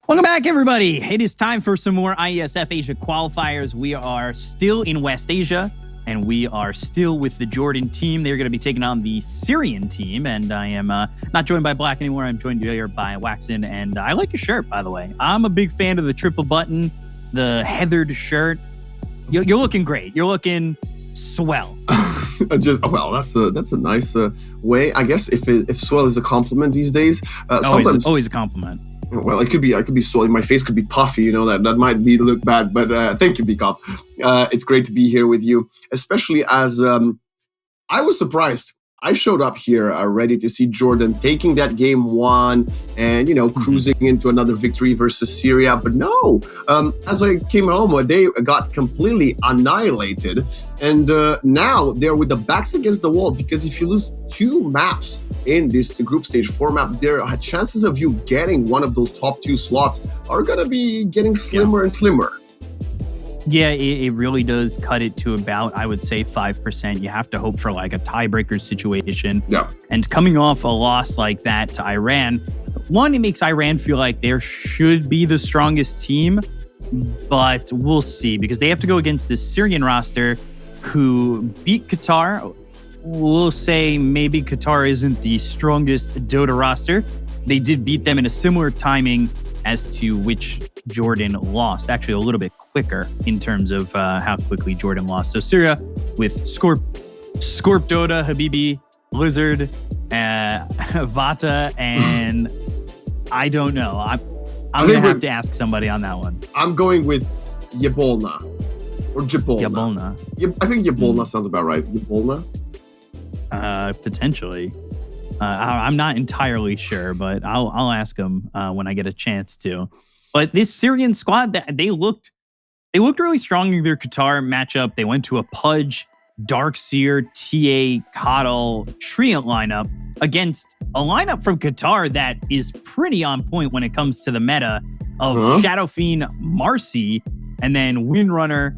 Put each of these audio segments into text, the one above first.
Welcome back, everybody. It is time for some more IESF Asia qualifiers. We are still in West Asia, and we are still with the Jordan team. They're going to be taking on the Syrian team, and I am not joined by Black anymore. I'm joined here by Waxon, and I like your shirt, by the way. I'm a big fan of the triple button, the heathered shirt. You're looking great. You're looking swell. That's a nice way. I guess if swell is a compliment these days, sometimes always a compliment. Well, I could be swollen. My face could be puffy. That might look bad. But thank you, Bicop. It's great to be here with you, especially as I was surprised. I showed up here ready to see Jordan taking that game one and, cruising into another victory versus Syria. But no, as I came home, they got completely annihilated. And now they're with the backs against the wall, because if you lose two maps in this group stage format, there are chances of you getting one of those top two slots are going to be getting slimmer and slimmer. Yeah, it really does cut it to about, I would say, 5%. You have to hope for like a tiebreaker situation. Yeah. And coming off a loss like that to Iran, one, it makes Iran feel like they should be the strongest team, but we'll see, because they have to go against this Syrian roster who beat Qatar. We'll say maybe Qatar isn't the strongest Dota roster. They did beat them in a similar timing as to which Jordan lost, actually a little bit quicker in terms of how quickly Jordan lost. So Syria with Scorp Dota, Habibi, Blizzard, Vata, and I don't know. I'm going to have to ask somebody on that one. I'm going with Yabolna or Jabolna. I think Yabolna sounds about right. Yabolna? Potentially. I'm not entirely sure, but I'll ask them when I get a chance to. But this Syrian squad, they looked really strong in their Qatar matchup. They went to a Pudge, Darkseer, TA, Coddle, Treant lineup against a lineup from Qatar that is pretty on point when it comes to the meta of Shadow Fiend, Marcy, and then Windrunner,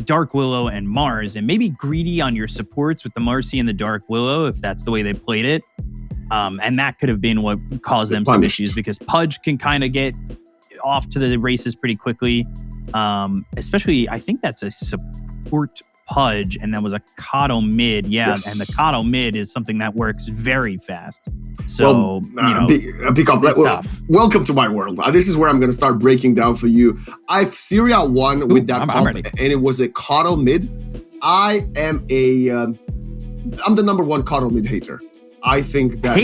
Dark Willow, and Mars. And maybe greedy on your supports with the Marcy and the Dark Willow, if that's the way they played it. And that could have been what caused them some issues, because Pudge can kind of get off to the races pretty quickly. Especially, I think that's a support Pudge, and that was a Coddle mid. Yeah, yes. And the Coddle mid is something that works very fast. So, welcome to my world. This is where I'm going to start breaking down for you. Syria won with that comp, and it was a Coddle mid. I'm the number one Coddle mid hater. I think that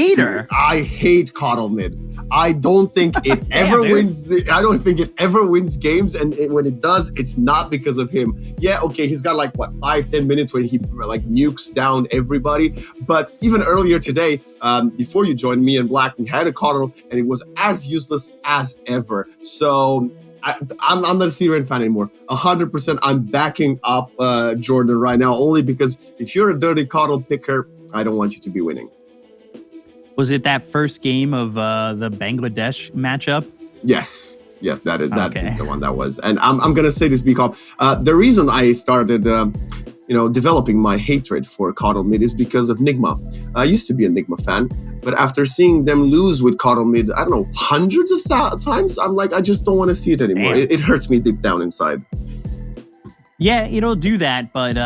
I hate Coddle mid. I don't think it ever wins. I don't think it ever wins games, and when it does, it's not because of him. Yeah, okay, he's got 5-10 minutes when he nukes down everybody. But even earlier today, before you joined me and Black, we had a Coddle, and it was as useless as ever. So I'm not a Syrian fan anymore. 100%, I'm backing up Jordan right now, only because if you're a dirty Coddle picker, I don't want you to be winning. Was it that first game of the Bangladesh matchup? Yes, that is the one that was. And I'm gonna say this because the reason I started, developing my hatred for Coddle mid is because of Nigma. I used to be a Nigma fan, but after seeing them lose with Coddle mid, I don't know, hundreds of times, I'm like, I just don't want to see it anymore. It hurts me deep down inside. Yeah, it'll do that, but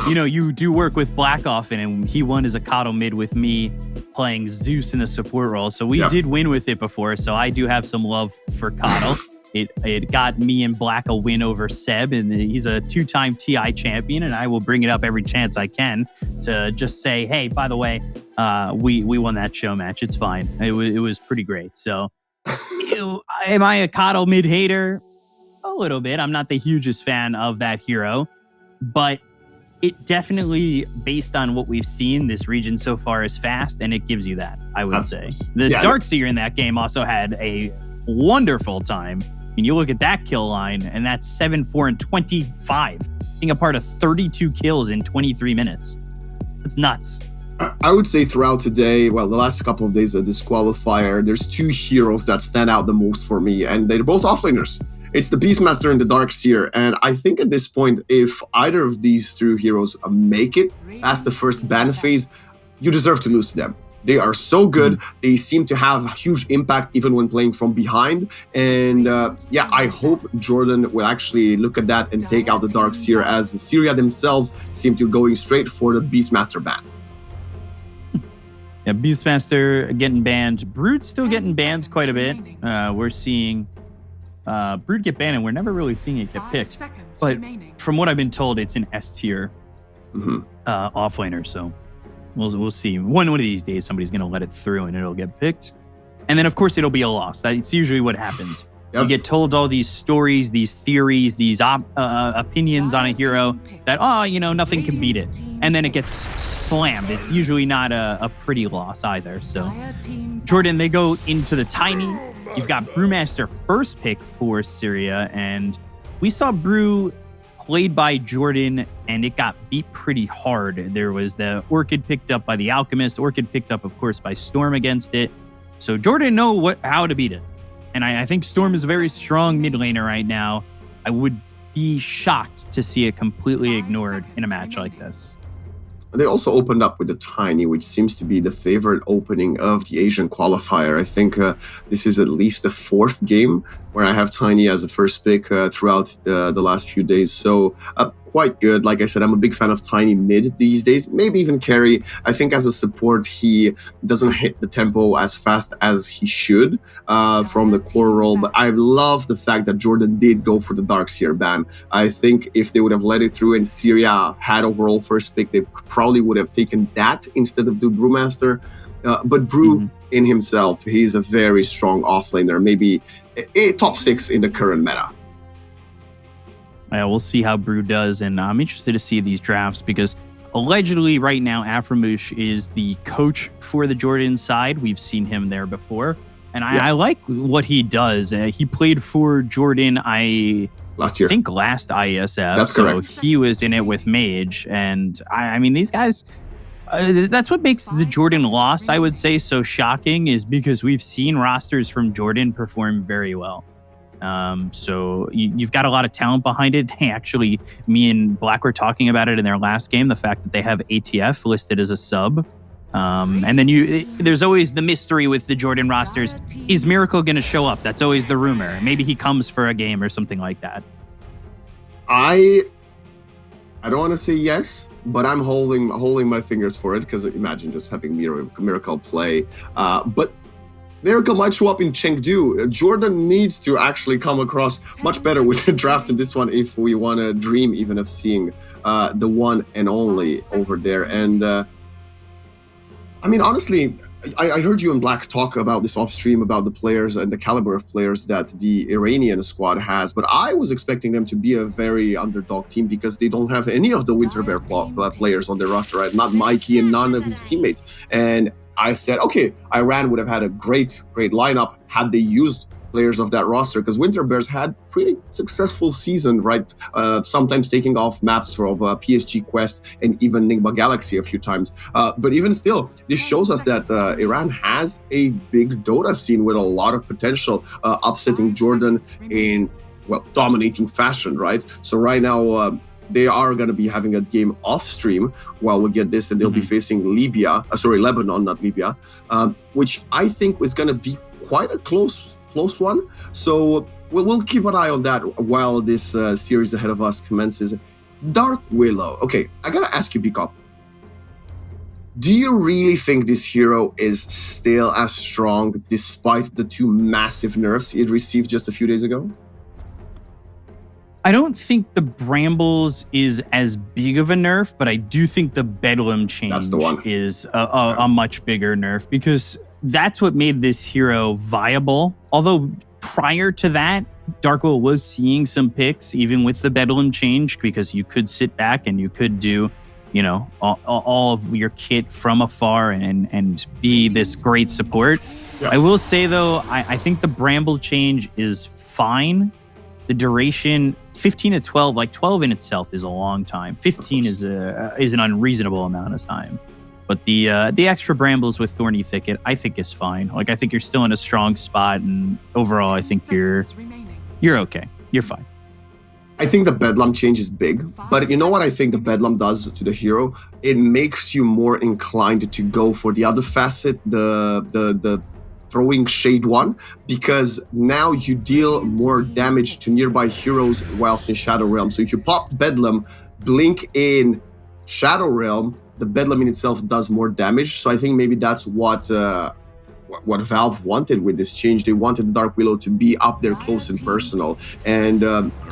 you do work with Black often, and he won as a Coddle mid with me playing Zeus in the support role. So we did win with it before, so I do have some love for Coddle. It got me and Black a win over Seb, and he's a 2-time TI champion, and I will bring it up every chance I can to just say, hey, by the way, we won that show match. It's fine. It was pretty great. So am I a Coddle mid hater? A little bit. I'm not the hugest fan of that hero, but it definitely, based on what we've seen, this region so far is fast, and it gives you that, I would say. The Darkseer in that game also had a wonderful time. I mean, you look at that kill line, and that's 7-4 and 25, being a part of 32 kills in 23 minutes. It's nuts. I would say throughout today, the last couple of days of this qualifier, there's two heroes that stand out the most for me, and they're both offlaners. It's the Beastmaster and the Darkseer, and I think at this point, if either of these two heroes make it past the first ban phase, you deserve to lose to them. They are so good. They seem to have huge impact even when playing from behind. And yeah, I hope Jordan will actually look at that and take out the Dark Seer, as Syria themselves seem to going straight for the Beastmaster ban. Yeah, Beastmaster getting banned. Brood's still getting banned quite a bit. We're seeing Brood get banned, and we're never really seeing it get picked. But from what I've been told, it's an S tier offlaner. So we'll see. One of these days, somebody's going to let it through, and it'll get picked. And then, of course, it'll be a loss. That's usually what happens. Yep. You get told all these stories, these theories, these opinions on a hero that, nothing can beat it. And then it gets slammed. It's usually not a pretty loss either. So, Jordan, they go into the Tiny. You've got Brewmaster first pick for Syria. And we saw Brew played by Jordan, and it got beat pretty hard. There was the Orchid picked up by the Alchemist. Orchid picked up, of course, by Storm against it. So Jordan know how to beat it. And I think Storm is a very strong mid laner right now. I would be shocked to see it completely ignored in a match like this. They also opened up with the Tiny, which seems to be the favorite opening of the Asian qualifier. I think this is at least the fourth game where I have Tiny as a first pick throughout the last few days. So quite good. Like I said, I'm a big fan of Tiny mid these days, maybe even carry. I think as a support, he doesn't hit the tempo as fast as he should from the core role. But I love the fact that Jordan did go for the Darkseer ban. I think if they would have let it through and Syria had overall first pick, they probably would have taken that instead of the Brewmaster. But Brew in himself, he's a very strong offlaner, maybe a top 6 in the current meta. Yeah, we'll see how Brew does, and I'm interested to see these drafts because allegedly right now Aframoosh is the coach for the Jordan side. We've seen him there before, and I like what he does. He played for Jordan, last year. I think last IESF. That's correct. So he was in it with Mage, and I mean these guys. That's what makes the Jordan loss, I would say, so shocking, is because we've seen rosters from Jordan perform very well. So you've got a lot of talent behind it. They actually, me and Black were talking about it in their last game, the fact that they have ATF listed as a sub. And then there's always the mystery with the Jordan rosters. Is Miracle going to show up? That's always the rumor. Maybe he comes for a game or something like that. I don't want to say yes, but I'm holding my fingers for it, because imagine just having Miracle play. But Miracle might show up in Chengdu. Jordan needs to actually come across much better with the draft in this one if we want to dream even of seeing the one and only over there. And I mean, honestly, I heard you and Black talk about this off stream about the players and the caliber of players that the Iranian squad has, but I was expecting them to be a very underdog team because they don't have any of the Winter Bear players on their roster, right? Not Mikey and none of his teammates. And I said, okay, Iran would have had a great lineup had they used players of that roster, because Winter Bears had pretty successful season, right? Sometimes taking off maps from PSG Quest and even Nigma Galaxy a few times. But even still, this shows us that Iran has a big Dota scene with a lot of potential, upsetting Jordan in, well, dominating fashion, right? So right now, they are going to be having a game off stream while we get this, and they'll be facing Lebanon, not Libya, which I think is going to be quite a close one. So we'll keep an eye on that while this series ahead of us commences. Dark Willow. Okay, I gotta ask you, Bicop. Do you really think this hero is still as strong despite the 2 massive nerfs it received just a few days ago? I don't think the Brambles is as big of a nerf, but I do think the Bedlam change is a much bigger nerf, because that's what made this hero viable. Although prior to that, Dark Willow was seeing some picks, even with the Bedlam change, because you could sit back and you could do, all of your kit from afar and be this great support. Yeah. I will say, though, I think the Bramble change is fine. The duration, 15 to 12, like 12 in itself is a long time. 15 is an unreasonable amount of time. But the extra Brambles with Thorny Thicket, I think is fine. Like, I think you're still in a strong spot, and overall, I think you're okay. You're fine. I think the Bedlam change is big, but you know what I think the Bedlam does to the hero? It makes you more inclined to go for the other facet, the throwing shade one, because now you deal more damage to nearby heroes whilst in Shadow Realm. So if you pop Bedlam, blink in Shadow Realm, the Bedlam in itself does more damage. So I think maybe that's what Valve wanted with this change. They wanted the Dark Willow to be up there close and personal. And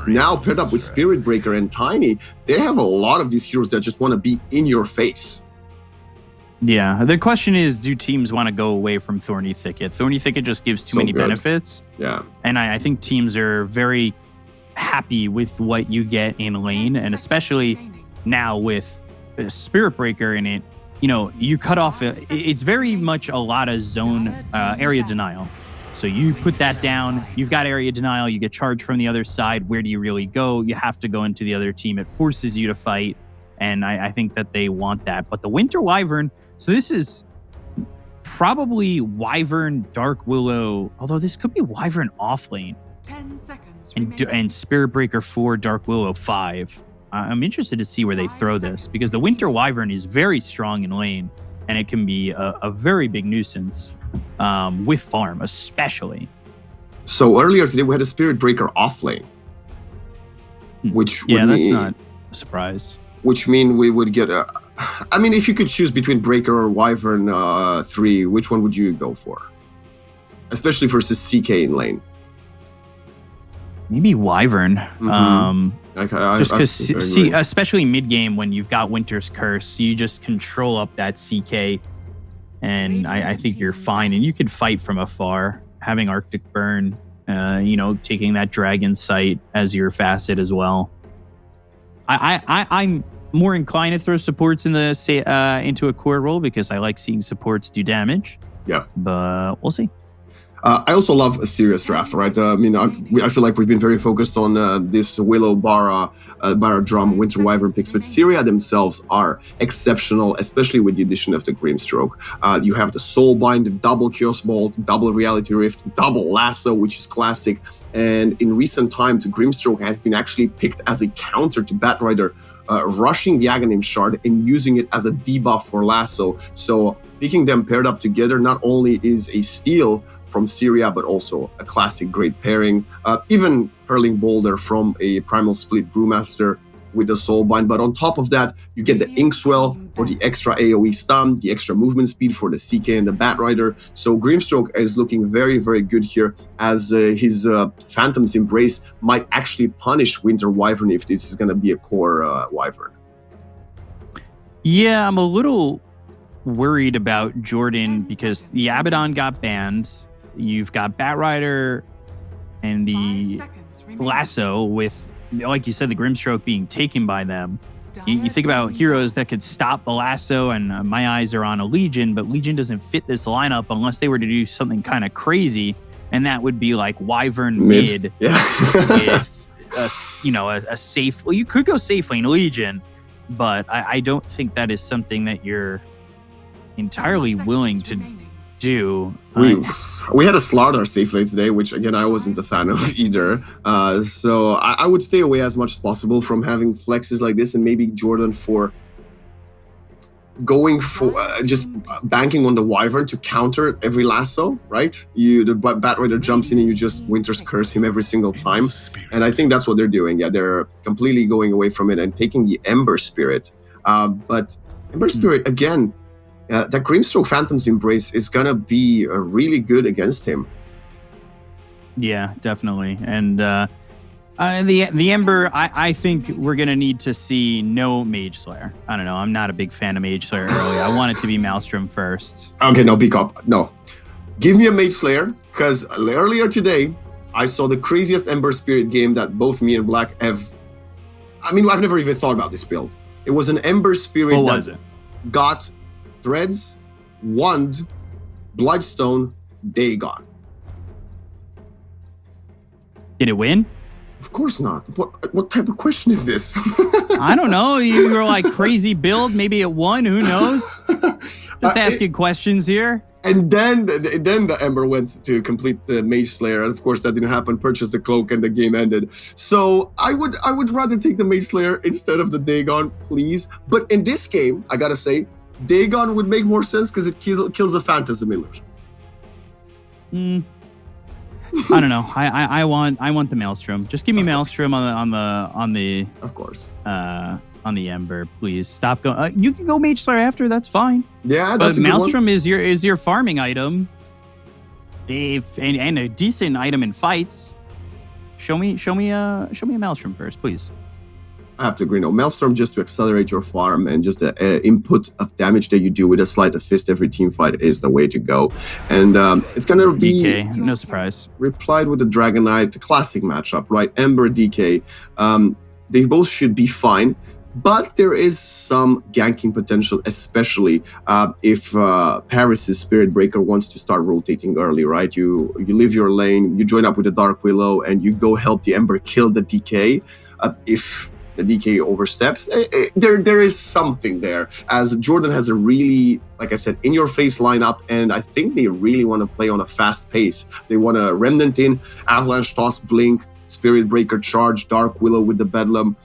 now paired up with Spirit Breaker and Tiny, they have a lot of these heroes that just want to be in your face. Yeah, the question is, do teams want to go away from Thorny Thicket? Thorny Thicket just gives too many benefits. Yeah. And I think teams are very happy with what you get in lane, and especially now with Spirit Breaker in it, you know, you cut off, it's very much a lot of zone area denial. So you put that down, you've got area denial, you get charged from the other side. Where do you really go? You have to go into the other team. It forces you to fight. And I think that they want that. But the Winter Wyvern, so this is probably Wyvern, Dark Willow, although this could be Wyvern off lane. 10 seconds and Spirit Breaker 4, Dark Willow 5. I'm interested to see where they throw this, because the Winter Wyvern is very strong in lane, and it can be a very big nuisance with farm, especially. So earlier today, we had a Spirit Breaker off lane, which would that's mean, not a surprise. Which mean we would get a... I mean, if you could choose between Breaker or Wyvern 3, which one would you go for? Especially versus CK in lane. Maybe Wyvern. Just because, especially mid-game when you've got Winter's Curse, you just control up that CK, and I think you're fine. And you could fight from afar, having Arctic Burn, taking that Dragon Sight as your facet as well. I'm more inclined to throw supports in into a core role because I like seeing supports do damage. Yeah. But we'll see. I also love a serious draft, right? I feel like we've been very focused on this Willow, Bara Drum, Winter Wyvern picks, but Syria themselves are exceptional, especially with the addition of the Grimstroke. You have the Soulbind, double Chaos Bolt, double Reality Rift, double Lasso, which is classic. And in recent times, Grimstroke has been actually picked as a counter to Batrider, rushing the Aghanim Shard and using it as a debuff for Lasso. So picking them paired up together not only is a steal from Syria, but also a classic great pairing. Even Hurling Boulder from a Primal Split Brewmaster with the Soulbind. But on top of that, you get the Inkswell for the extra AoE stun, the extra movement speed for the CK and the Batrider. So Grimstroke is looking very, very good here, as his Phantom's Embrace might actually punish Winter Wyvern if this is going to be a core Wyvern. Yeah, I'm a little worried about Jordan because the Abaddon got banned. You've got Batrider and the Lasso with, like you said, the Grimstroke being taken by them. You think about heroes that could stop the Lasso, and my eyes are on a Legion, but Legion doesn't fit this lineup unless they were to do something kind of crazy, and that would be like Wyvern mid with a safe. Well, you could go safe lane Legion, but I don't think that is something that you're entirely willing to do. We had a Slardar safe lane today, which again I wasn't a fan of either. So I would stay away as much as possible from having flexes like this, and maybe Jordan for going for just banking on the Wyvern to counter every Lasso, right? The Batrider jumps in and you just Winter's Curse him every single time. And I think that's what they're doing. Yeah, they're completely going away from it and taking the Ember Spirit. But Ember Spirit, again, that Grimstroke Phantom's Embrace is going to be really good against him. Yeah, definitely. And the Ember, I think we're going to need to see no Mage Slayer. I don't know. I'm not a big fan of Mage Slayer early. I want it to be Maelstrom first. Okay, no, pick up. No. Give me a Mage Slayer, because earlier today, I saw the craziest Ember Spirit game that both me and Black have... I mean, I've never even thought about this build. It was an Ember Spirit that got Threads, Wand, Bloodstone, Dagon. Did it win? Of course not. What type of question is this? I don't know. You were like crazy build. Maybe it won. Who knows? Just asking questions here. And then the Ember went to complete the Mage Slayer, and of course that didn't happen. Purchased the cloak, and the game ended. So I would rather take the Mage Slayer instead of the Dagon, please. But in this game, I gotta say, Dagon would make more sense because it kills the Phantasm Illusion. I don't know. I want the Maelstrom. Just give me Maelstrom on the of course on the Ember, please. Stop going. You can go Mage Slayer after. That's fine. Yeah, but Maelstrom is your farming item. And a decent item in fights. Show me a Maelstrom first, please. I have to agree. No, Maelstrom just to accelerate your farm and just the input of damage that you do with a Sleight of Fist every team fight is the way to go. And it's going to be... DK, no surprise. Replied with the Dragon Knight, the classic matchup, right? Ember, DK. They both should be fine. But there is some ganking potential, especially if Paris's Spirit Breaker wants to start rotating early, right? You leave your lane, you join up with the Dark Willow, and you go help the Ember kill the DK. If the DK oversteps, there is something there, as Jordan has a really, like I said, in-your-face lineup, and I think they really want to play on a fast pace. They want to Remnant in, Avalanche Toss, Blink, Spirit Breaker charge, Dark Willow with the Bedlam.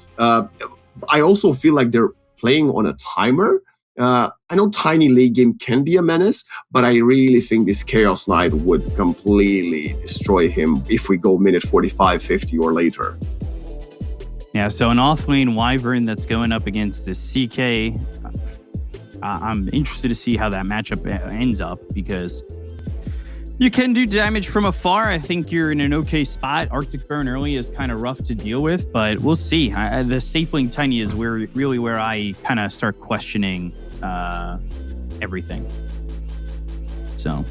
I also feel like they're playing on a timer. I know tiny late game can be a menace, but I really think this Chaos Knight would completely destroy him if we go minute 45, 50 or later. Yeah, so an off-lane Wyvern that's going up against the CK. I'm interested to see how that matchup ends up, because you can do damage from afar. I think you're in an okay spot. Arctic Burn early is kind of rough to deal with, but we'll see. The safe lane Tiny is really where I kind of start questioning everything. So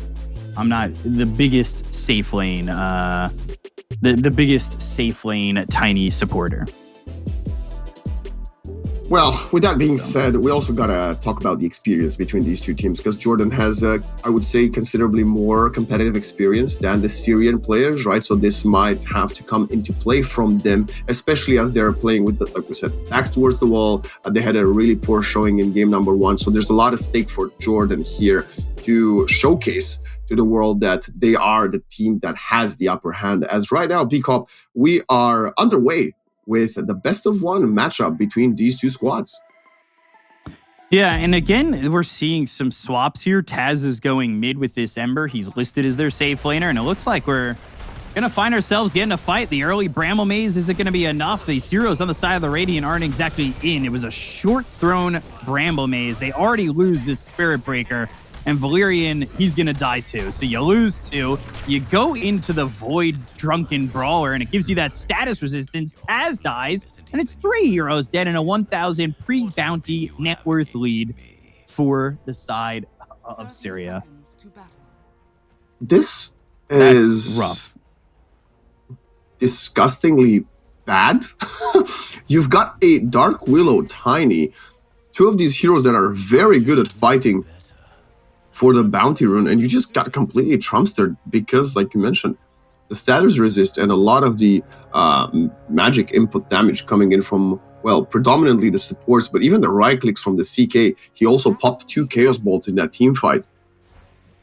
I'm not the biggest safe lane, the biggest safe lane Tiny supporter. Well, with that being said, we also gotta talk about the experience between these two teams, because Jordan has, I would say, considerably more competitive experience than the Syrian players, right? So this might have to come into play from them, especially as they're playing with, like we said, back towards the wall. They had a really poor showing in game number 1, so there's a lot at stake for Jordan here to showcase to the world that they are the team that has the upper hand. As right now, Peacock, we are underway with the best of one matchup between these two squads. Yeah, and again, we're seeing some swaps here. Taz is going mid with this Ember. He's listed as their safe laner, and it looks like we're going to find ourselves getting a fight. The early Bramble Maze isn't going to be enough. These heroes on the side of the Radiant aren't exactly in. It was a short-thrown Bramble Maze. They already lose this Spirit Breaker, and Valerian, he's going to die too. So you lose 2. You go into the Void Drunken Brawler, and it gives you that status resistance. Taz dies, and it's 3 heroes dead in a 1,000 pre-bounty net worth lead for the side of Syria. This is rough. Disgustingly bad. You've got a Dark Willow Tiny, 2 of these heroes that are very good at fighting for the bounty rune, and you just got completely trumpstered because, like you mentioned, the status resist and a lot of the magic input damage coming in from, well, predominantly the supports, but even the right clicks from the CK. He also popped 2 Chaos Bolts in that team fight.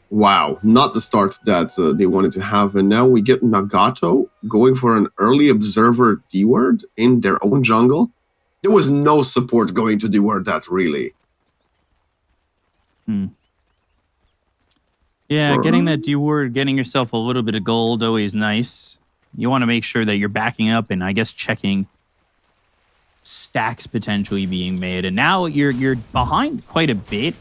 Wow, not the start that they wanted to have. And now we get Nagato going for an early observer D-word in their own jungle. There was no support going to D-word that, really. Yeah, getting that D-word, getting yourself a little bit of gold, always nice. You want to make sure that you're backing up and, I guess, checking stacks potentially being made. And now you're behind quite a bit.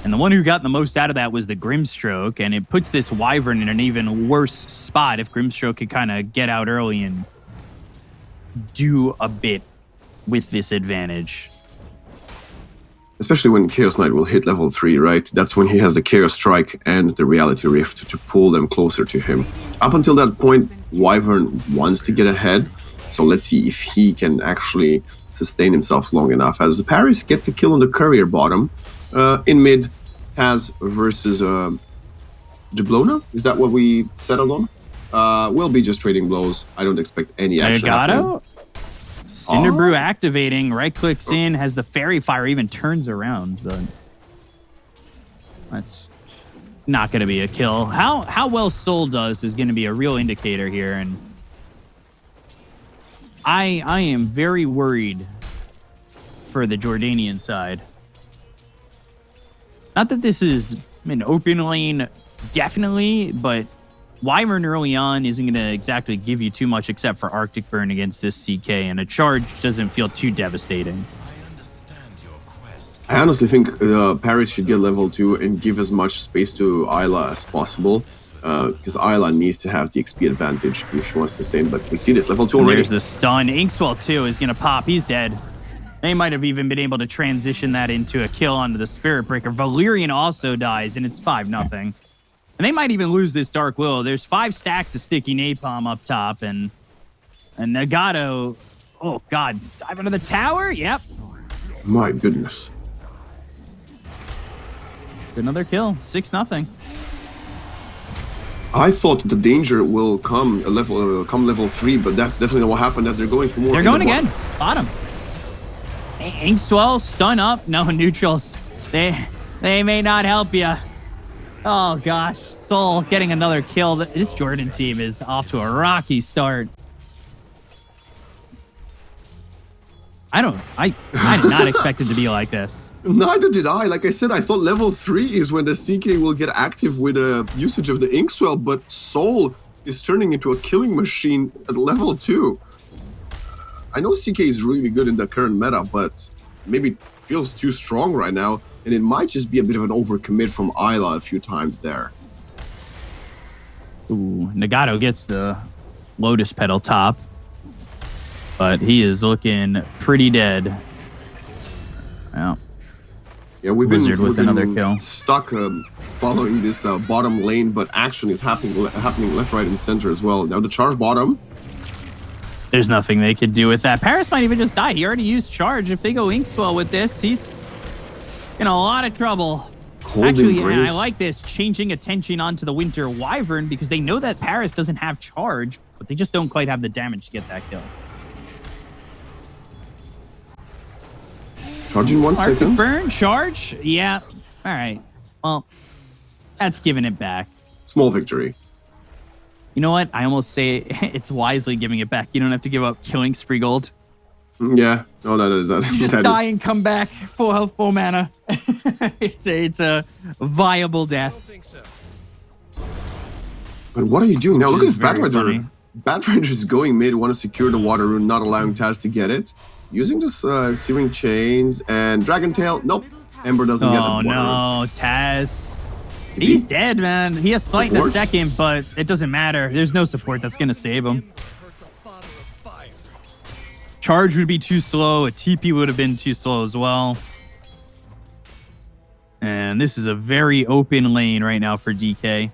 And the one who got the most out of that was the Grimstroke, and it puts this Wyvern in an even worse spot if Grimstroke could kind of get out early and do a bit with this advantage. Especially when Chaos Knight will hit level 3, right? That's when he has the Chaos Strike and the Reality Rift to pull them closer to him. Up until that point, Wyvern wants to get ahead, so let's see if he can actually sustain himself long enough. As Paris gets a kill on the Courier bottom, in mid, Taz versus Jablona? Is that what we settled on? We'll be just trading blows. I don't expect any action happening. Cinderbrew activating, right clicks in, has the Fairy Fire, even turns around. But not going to be a kill. How well Soul does is going to be a real indicator here, and I am very worried for the Jordanian side. Not that this is an open lane, definitely, but Wyvern early on isn't going to exactly give you too much except for Arctic Burn against this CK, and a charge doesn't feel too devastating. I honestly think Paris should get level 2 and give as much space to Isla as possible, because Isla needs to have the XP advantage if she wants to sustain, but we see this, level 2 already. There's the stun. Inkswell, too, is going to pop. He's dead. They might have even been able to transition that into a kill onto the Spirit Breaker. Valyrian also dies, and it's 5-0. And they might even lose this Dark Willow. There's 5 stacks of sticky napalm up top, and Nagato, oh god, dive into the tower? Yep. My goodness. It's another kill, 6-0. I thought the danger will come level 3, but that's definitely not what happened as they're going for more. They're going again, bottom. Inkswell, stun up, no neutrals. They may not help you. Oh gosh, Soul getting another kill. This Jordan team is off to a rocky start. I did not expect it to be like this. Neither did I. Like I said, I thought level 3 is when the CK will get active with usage of the Inkswell, but Soul is turning into a killing machine at level 2. I know CK is really good in the current meta, but maybe feels too strong right now, and it might just be a bit of an overcommit from Isla a few times there. Ooh, Nagato gets the Lotus Petal top, but he is looking pretty dead. Well, yeah, we've been with another kill. Stuck following this bottom lane, but action is happening left, right, and center as well. Now the charge bottom. There's nothing they could do with that. Paris might even just die. He already used charge. If they go Inkswell with this, he's in a lot of trouble. Actually, I like this, changing attention onto the Winter Wyvern, because they know that Paris doesn't have charge, but they just don't quite have the damage to get that kill. Charge in 1 second. Burn, charge? Yeah. All right. Well, that's giving it back. Small victory. You know what? I almost say it's wisely giving it back. You don't have to give up killing spree gold. Yeah. No, that Just die and come back. Full health, full mana. it's a viable death. I don't think so. But what are you doing now? Look at this Batrider. Batrider is going mid, want to secure the water rune, not allowing Taz to get it. Using this Searing Chains and Dragon Tail. Nope. Ember doesn't get the water rune. Oh no, Taz. He's dead, man. He has sight in a second, but it doesn't matter. There's no support that's going to save him. Charge would be too slow. A TP would have been too slow as well. And this is a very open lane right now for DK.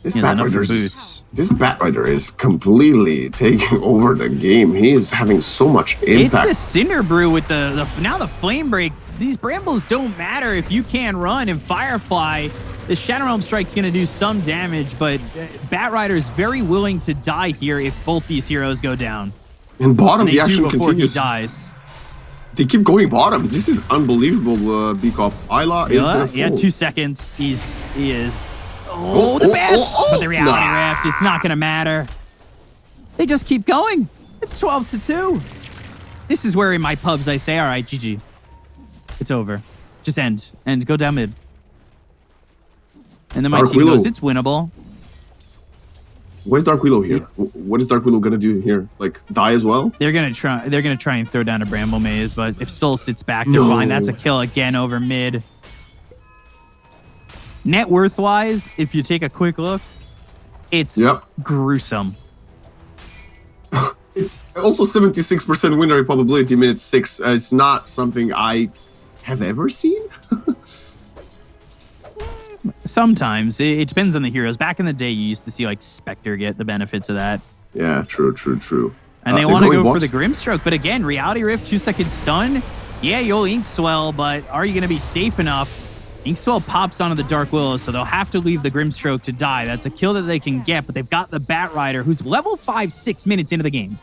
This Batrider is completely taking over the game. He's having so much impact. It's the Cinder Brew with now the Flame Break. These Brambles don't matter if you can run, and Firefly, the Shadow Realm Strike's going to do some damage, but Batrider is very willing to die here if both these heroes go down. And bottom, the action continues. He dies. They keep going bottom. This is unbelievable, Beakop. Isla is going to fall. Yeah, 2 seconds. He is... Oh, the bash! But the Reality Rift, it's not going to matter. They just keep going. It's 12-2. This is where in my pubs I say, all right, GG. It's over. Just end. And go down mid. And then my team goes, it's winnable. Where's Dark Willow here? What is Dark Willow gonna do here? Like, die as well? They're gonna try and throw down a Bramble Maze, but if Soul sits back, they're fine. That's a kill again over mid. Net worth wise, if you take a quick look, it's gruesome. It's also 76% win rate probability minute 6. It's not something I have ever seen. Sometimes. It depends on the heroes. Back in the day, you used to see like Spectre get the benefits of that. Yeah, true. And they want to go for the Grimstroke. But again, Reality Rift, 2-second stun. Yeah, you'll Inkswell, but are you going to be safe enough? Inkswell pops onto the Dark Willow, so they'll have to leave the Grimstroke to die. That's a kill that they can get, but they've got the Batrider, who's level 5, 6 minutes into the game.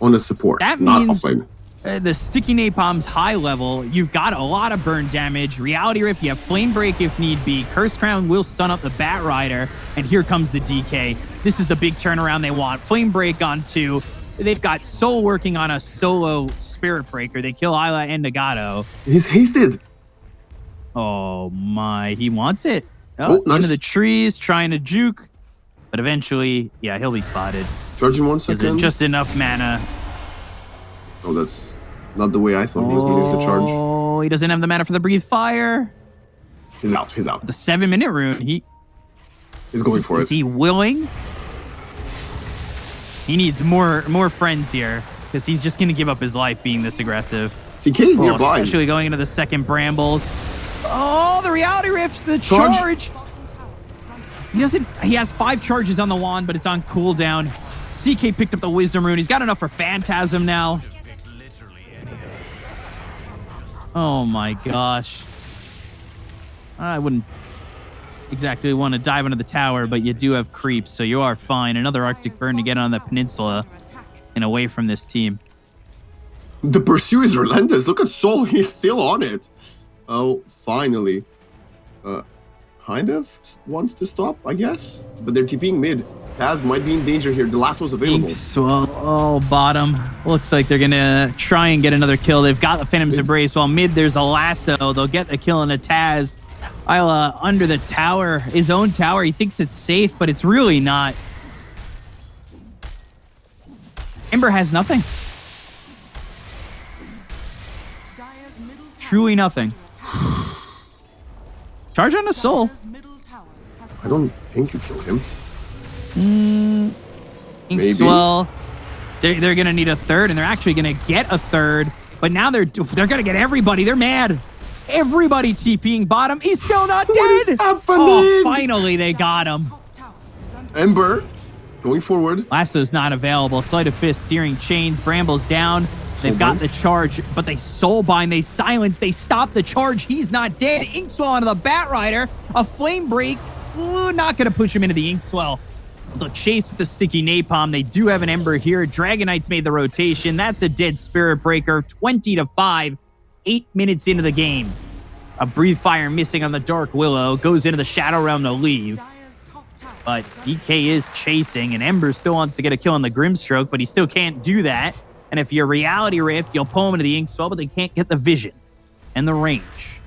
On the support, that not means offlane. The sticky napalm's high level. You've got a lot of burn damage. Reality Rift, you have Flame Break if need be. Curse Crown will stun up the Bat Rider. And here comes the DK. This is the big turnaround they want. Flame Break on 2. They've got Soul working on a solo Spirit Breaker. They kill Isla and Nagato. He's hasted. Oh my, he wants it. Oh, nice. Into the trees, trying to juke. But eventually, yeah, he'll be spotted. Charging 1 second. Is it just enough mana? Oh, that's not the way I thought he was going to use the charge. Oh, he doesn't have the mana for the Breathe Fire. He's out. He's out. The 7-minute rune. He's going for it. Is he willing? He needs more friends here because he's just going to give up his life being this aggressive. CK's nearby. Especially going into the second Brambles. Oh, the Reality Rift, the charge. He has 5 charges on the wand, but it's on cooldown. CK picked up the Wisdom Rune. He's got enough for Phantasm now. Oh my gosh. I wouldn't exactly want to dive into the tower, but you do have creeps, so you are fine. Another Arctic Burn to get on the peninsula and away from this team. The pursuit is relentless. Look at Soul. He's still on it. Oh, finally. Kind of wants to stop, I guess. But they're TPing mid. Taz might be in danger here. The lasso's available. Oh, bottom. Looks like they're going to try and get another kill. They've got the Phantom's Embrace. While mid, there's a lasso. They'll get the kill on a Taz. Isla under the tower. His own tower. He thinks it's safe, but it's really not. Ember has nothing. Truly nothing. Charge on a Soul. I don't think you kill him. Inkswell. They're going to need a third, and they're actually going to get a third. But now they're going to get everybody. They're mad. Everybody TPing bottom. He's still not dead. What is happening? Oh, finally they got him. Ember going forward. Lasso's not available. Sleight of Fist, Searing Chains, Brambles down. They've got the charge, but they soulbind, they silence, they stop the charge. He's not dead. Inkswell onto the Bat Rider. A Flame Break. Ooh, not going to push him into the Inkswell. The chase with the sticky napalm. They do have an Ember here. Dragon Knight's made the rotation. That's a dead Spirit Breaker. 20-5. 8 minutes into the game. A Breathe Fire missing on the Dark Willow. Goes into the Shadow Realm to leave. But DK is chasing, and Ember still wants to get a kill on the Grimstroke, but he still can't do that. And if you're Reality Rift, you'll pull him into the Inkswell, but they can't get the vision and the range.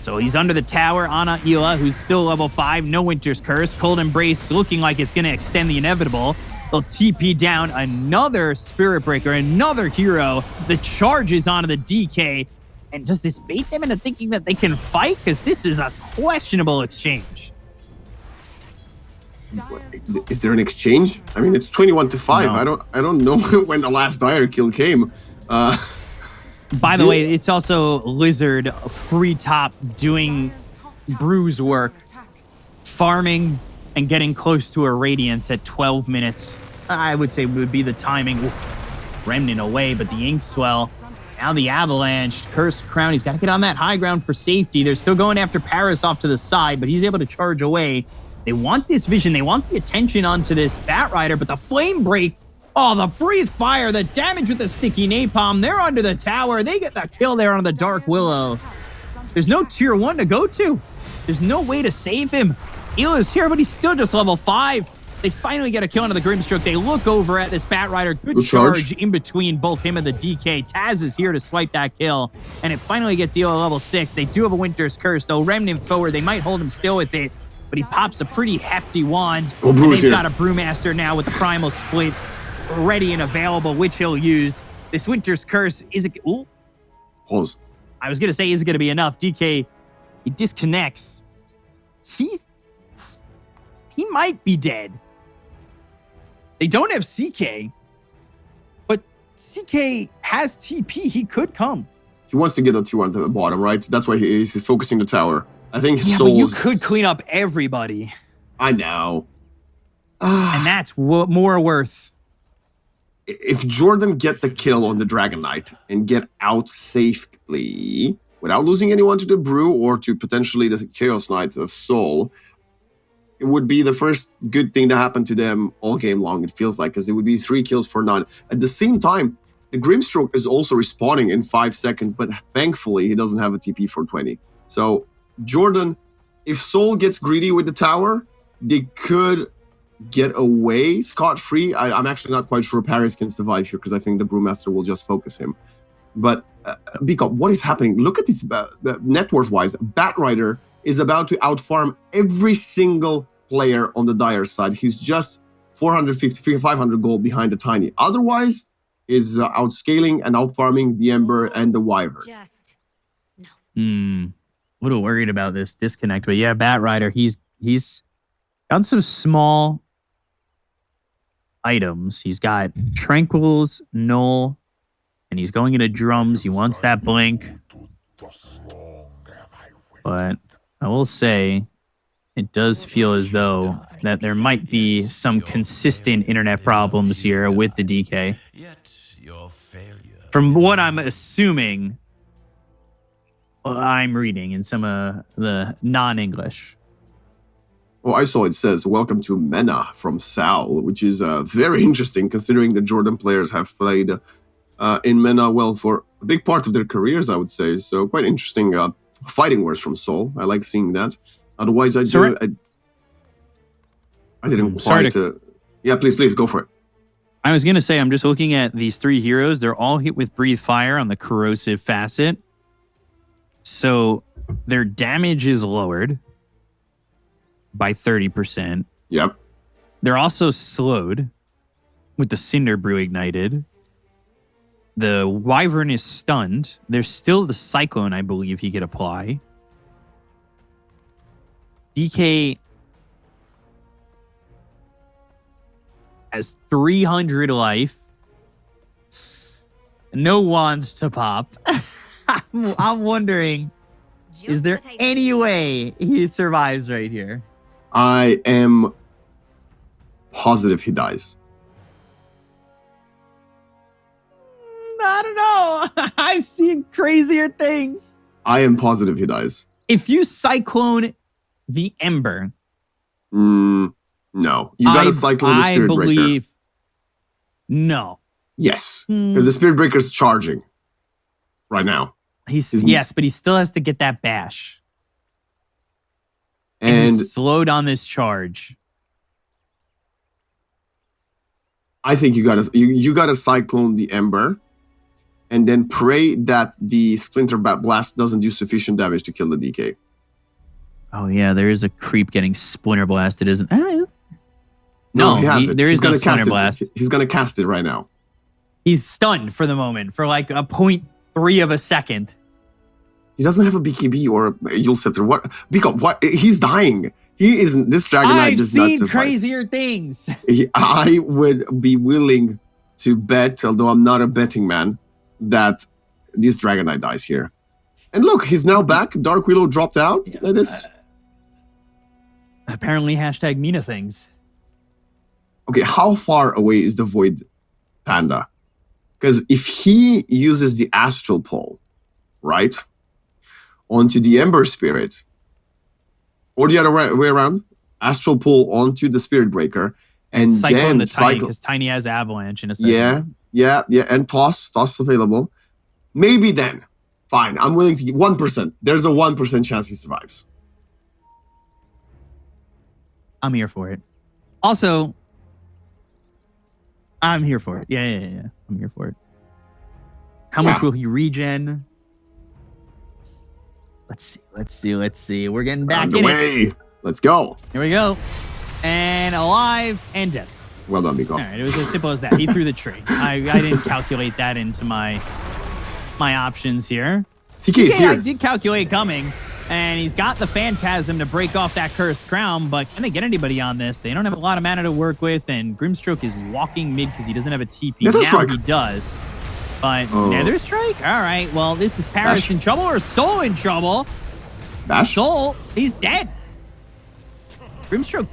So he's under the tower. Ana Ila, who's still level 5. No Winter's Curse. Cold Embrace looking like it's going to extend the inevitable. They'll TP down another Spirit Breaker, another hero. The charge is onto the DK. And does this bait them into thinking that they can fight? Because this is a questionable exchange. Is there an exchange? I mean, it's 21-5. No. I don't know when the last Dire kill came. By the way, it's also Lizard free top doing bruise work, farming and getting close to a Radiance at 12 minutes. I would say would be the timing. Remnant away, but the Inkswell. Now the Avalanche. Cursed Crown. He's got to get on that high ground for safety. They're still going after Paris off to the side, but he's able to charge away. They want this vision. They want the attention onto this Bat Rider, but the Flame Break. Oh, the Breathe Fire, the damage with the sticky napalm. They're under the tower. They get the kill there on the Dark Willow. There's no tier 1 to go to. There's no way to save him. Ila's here, but he's still just level 5. They finally get a kill onto the Grimstroke. They look over at this Bat Rider. Good charge in between both him and the DK. Taz is here to swipe that kill, and it finally gets Ila level 6. They do have a Winter's Curse, though. Remnant forward. They might hold him still with it, but he pops a pretty hefty wand. Oh, and they've here. got a Brewmaster now with the Primal Split ready and available, which he'll use. This Winter's Curse is a... Ooh. Pause. I was going to say, is it going to be enough? DK, he disconnects. He might be dead. They don't have CK, but CK has TP. He could come. He wants to get the T1 to the bottom, right? That's why he's focusing the tower. I think his but you Soul's... could clean up everybody. I know. And that's more worth. If Jordan get the kill on the Dragon Knight and get out safely without losing anyone to the Brew or to potentially the Chaos Knights of Soul, it would be the first good thing to happen to them all game long, it feels like, because it would be 3 kills for none. At the same time, The Grimstroke is also respawning in 5 seconds, but thankfully he doesn't have a TP for 20. So Jordan, if Soul gets greedy with the tower, they could get away scot-free. I'm actually not quite sure Paris can survive here because I think the Brewmaster will just focus him. But because what is happening? Look at this net worth-wise. Batrider is about to outfarm every single player on the Dire side. He's just 450, 500 gold behind the Tiny. Otherwise, is outscaling and outfarming the Ember and the Wyvern. Just no. A little worried about this disconnect, but yeah, Batrider, he's got some small items. He's got Tranquils, Null, and he's going into drums. He wants that blink. But I will say, it does feel as though that there might be some consistent internet problems here with the DK. From what I'm assuming, I'm reading in some of the non-English. Well, I saw it says, welcome to MENA from Sal, which is very interesting considering the Jordan players have played in MENA, well, for a big part of their careers, I would say. So quite interesting fighting words from Sol. I like seeing that. Otherwise, I didn't quite... Yeah, please, go for it. I was going to say, I'm just looking at these 3 heroes. They're all hit with Breathe Fire on the corrosive facet. So their damage is lowered by 30%. Yep. They're also slowed with the Cinder Brew ignited. The Wyvern is stunned. There's still the Cyclone, I believe he could apply. DK has 300 life. No wands to pop. I'm wondering, is there any way he survives right here? I am positive he dies. I don't know. I've seen crazier things. I am positive he dies. If you Cyclone the Ember... no. You got to Cyclone the Spirit Breaker. I believe... No. Yes. Because the Spirit Breaker's charging right now. Yes, but he still has to get that bash. And he's slowed on this charge. I think you gotta Cyclone the Ember, and then pray that the Splinter Blast doesn't do sufficient damage to kill the DK. Oh yeah, there is a creep getting Splinter Blasted, isn't? No, he has it. There is no Splinter Blast. He's gonna cast it right now. He's stunned for the moment for like a 0.3 of a second. He doesn't have a BKB or Yulscepter. What? Because what? He's dying. He isn't. This Dragonite does not survive. I've seen crazier things. I would be willing to bet, although I'm not a betting man, that this Dragonite dies here. And look, he's now back. Dark Willow dropped out. Yeah, that is apparently hashtag Mina things. Okay, how far away is the Void Panda? Because if he uses the Astral Pole, right, onto the Ember Spirit, or the other way around, Astral Pull onto the Spirit Breaker, and Cyclone then the Tiny, because Tiny has Avalanche in a second. Yeah, and Toss available. Maybe then, fine, I'm willing to give 1%. There's a 1% chance he survives. I'm here for it. Also, I'm here for it. Yeah. I'm here for it. How much will he regen? Let's see. We're getting back in it. Let's go. Here we go. And alive and dead. Well done, Miko. All right, it was as simple as that. He threw the tree. I didn't calculate that into my options here. CK is here. I did calculate coming, and he's got the Phantasm to break off that Cursed Crown, but can they get anybody on this? They don't have a lot of mana to work with, and Grimstroke is walking mid because he doesn't have a TP. Now he does. But Nether Strike? All right, well, this is Paris in trouble or Soul in trouble. Bash? Soul, he's dead. Grimstroke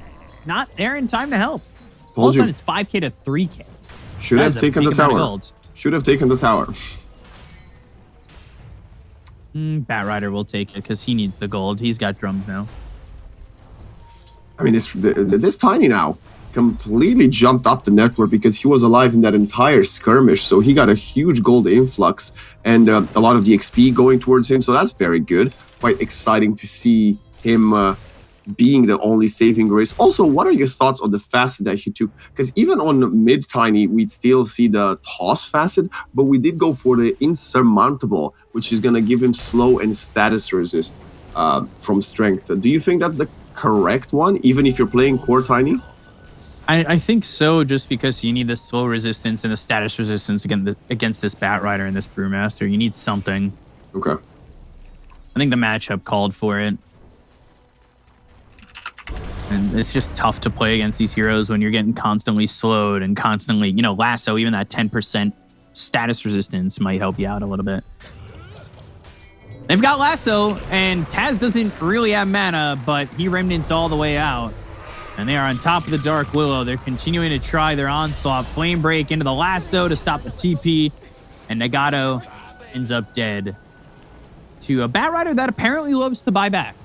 not there in time to help. All of a sudden, it's 5k to 3k. Should have taken the tower. Should have taken the tower. Batrider will take it because he needs the gold. He's got drums now. I mean, this Tiny now. completely jumped up the network because he was alive in that entire skirmish. So he got a huge gold influx and a lot of the XP going towards him. So that's very good. Quite exciting to see him being the only saving grace. Also, what are your thoughts on the facet that he took? Because even on mid tiny, we'd still see the toss facet, but we did go for the insurmountable, which is going to give him slow and status resist from strength. Do you think that's the correct one, even if you're playing core tiny? I think so, just because you need the slow resistance and the status resistance against this Bat Rider and this Brewmaster. You need something. Okay. I think the matchup called for it. And it's just tough to play against these heroes when you're getting constantly slowed and constantly, you know, lasso, even that 10% status resistance might help you out a little bit. They've got lasso, and Taz doesn't really have mana, but he remnants all the way out. And they are on top of the Dark Willow. They're continuing to try their onslaught. Flame break into the lasso to stop the TP. And Nagato ends up dead to a Bat Rider that apparently loves to buy back.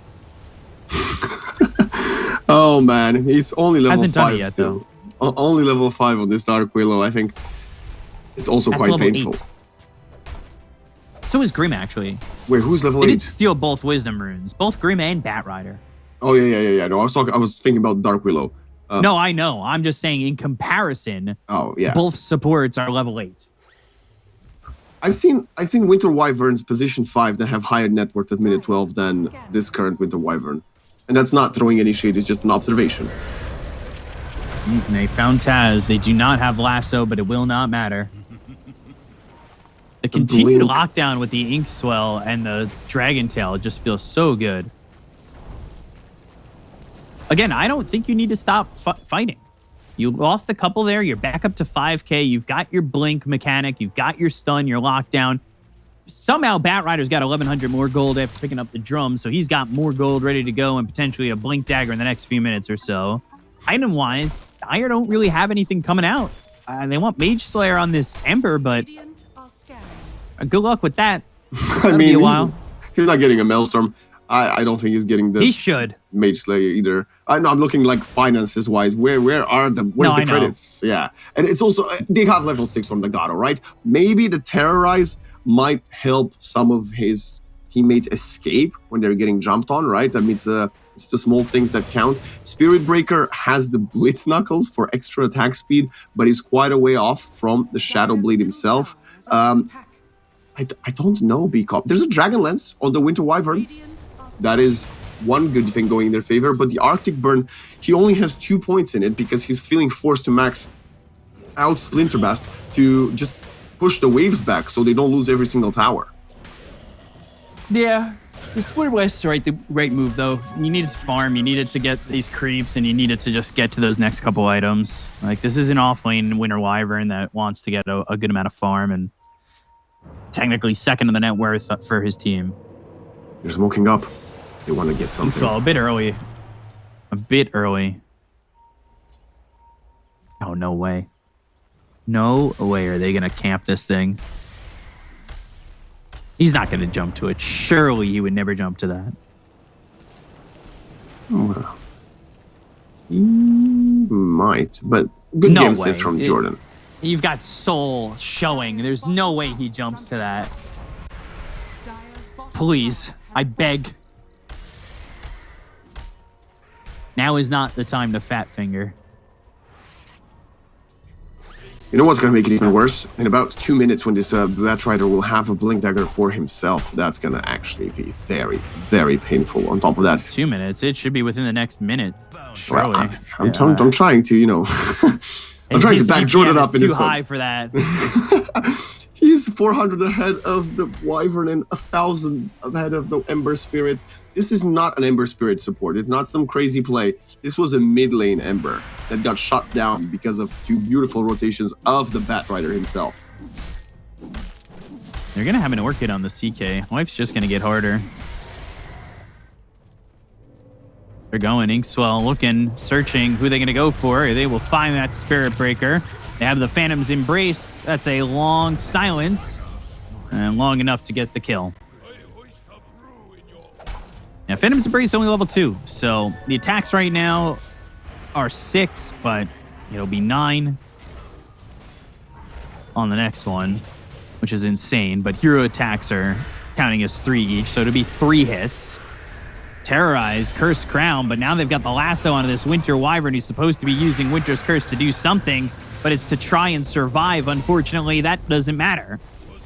Oh man, he's only level Hasn't 5 done it yet, still. Only level 5 on this Dark Willow. I think it's also That's quite level painful. 8. So is Grim, actually. Wait, who's level They 8? did steal both Wisdom runes, both Grim and Bat Rider. Oh yeah. No, I was thinking about Dark Willow. No, I know. I'm just saying in comparison, Oh yeah. both supports are level 8. I've seen Winter Wyverns position 5 that have higher net worth at minute 12 than this current Winter Wyvern. And that's not throwing any shade, it's just an observation. And they found Taz. They do not have lasso, but it will not matter. The continued lockdown with the Ink Swell and the Dragon Tail just feels so good. Again, I don't think you need to stop fighting. You lost a couple there. You're back up to 5k. You've got your blink mechanic. You've got your stun, your lockdown. Somehow Bat Rider's got 1,100 more gold after picking up the drum, so he's got more gold ready to go and potentially a blink dagger in the next few minutes or so. Item-wise, Dire don't really have anything coming out. They want Mage Slayer on this Ember, but good luck with that. I mean, he's not getting a Maelstrom. I don't think he's getting the... He should. Mage Slayer either. I know I'm looking like finances wise. Where's the credits? Yeah. And it's also, they have level 6 on Nagato, right? Maybe the Terrorize might help some of his teammates escape when they're getting jumped on, right? I mean, it's the small things that count. Spirit Breaker has the Blitz Knuckles for extra attack speed, but he's quite a way off from the Shadow Blade himself. I don't know, B-Cop. There's a Dragon Lance on the Winter Wyvern. That is one good thing going in their favor, but the Arctic Burn, he only has 2 points in it because he's feeling forced to max out Splinterbast to just push the waves back so they don't lose every single tower. Yeah, the Splinter Blast is the right move, though. You needed to farm, you needed to get these creeps, and you needed to just get to those next couple items. Like, this is an off-lane Winter Wyvern that wants to get a good amount of farm, and technically second in the net worth for his team. They're smoking up. They want to get something. So a bit early. A bit early. Oh, no way. No way are they going to camp this thing. He's not going to jump to it. Surely he would never jump to that. Well, he might, but good game assist from Jordan. You've got Soul showing. There's no way he jumps to that. Please, I beg. Now is not the time to fat finger. You know what's going to make it even worse? In about 2 minutes, when this Bat Rider will have a Blink Dagger for himself, that's going to actually be very, very painful. On top of that, 2 minutes. It should be within the next minute. Surely. Well, I'm trying to, you know, I'm trying to back Jordan up in this one. Too high for that. He's 400 ahead of the Wyvern and 1,000 ahead of the Ember Spirit. This is not an Ember Spirit support. It's not some crazy play. This was a mid lane Ember that got shut down because of 2 beautiful rotations of the Bat Rider himself. They're going to have an Orchid on the CK. Life's just going to get harder. They're going Inkswell, looking, searching who they're going to go for. They will find that Spirit Breaker. They have the Phantom's Embrace. That's a long silence. And long enough to get the kill. Now, Phantom's Embrace is only level 2. So the attacks right now are 6, but it'll be 9 on the next one, which is insane. But hero attacks are counting as 3 each, so it'll be 3 hits. Terrorize, Curse Crown, but now they've got the lasso onto this Winter Wyvern who's supposed to be using Winter's Curse to do something, but it's to try and survive. Unfortunately, that doesn't matter.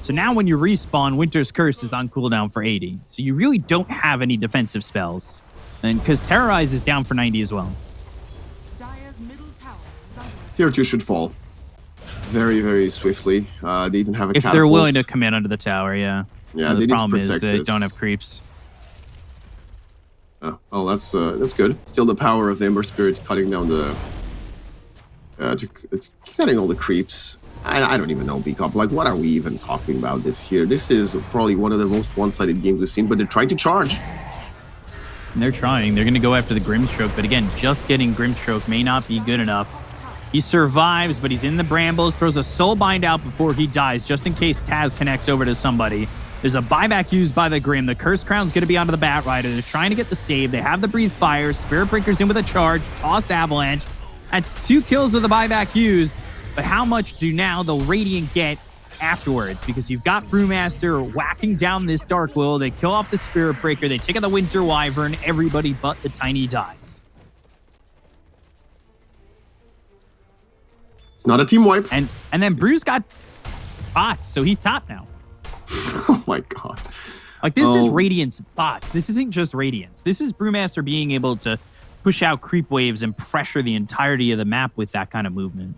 So now when you respawn, Winter's Curse is on cooldown for 80. So you really don't have any defensive spells. And because Terrorize is down for 90 as well. Tier 2 should fall very, very swiftly. They even have a if catapult. They're willing to come in under the tower, yeah. Yeah, the they problem need to is protect they it. don't have creeps. Oh, that's good. Still the power of the Ember Spirit cutting down the... cutting all the creeps. I don't even know, Beacop. Like, what are we even talking about this here? This is probably one of the most one-sided games we've seen, but they're trying to charge. And they're trying. They're going to go after the Grimstroke, but again, just getting Grimstroke may not be good enough. He survives, but he's in the brambles, throws a Soulbind out before he dies, just in case Taz connects over to somebody. There's a buyback used by the Grim. The Curse Crown's going to be onto the Bat Rider. They're trying to get the save. They have the Breathe Fire. Spirit Breaker's in with a charge. Toss Avalanche. That's 2 kills with the buyback used. But how much do now the Radiant get afterwards? Because you've got Brewmaster whacking down this Dark Will. They kill off the Spirit Breaker. They take out the Winter Wyvern. Everybody but the Tiny dies. It's not a team wipe. And then Brew's got bots, so he's top now. Oh my god. Like, this is Radiant's bots. This isn't just Radiance. This is Brewmaster being able to push out creep waves and pressure the entirety of the map with that kind of movement.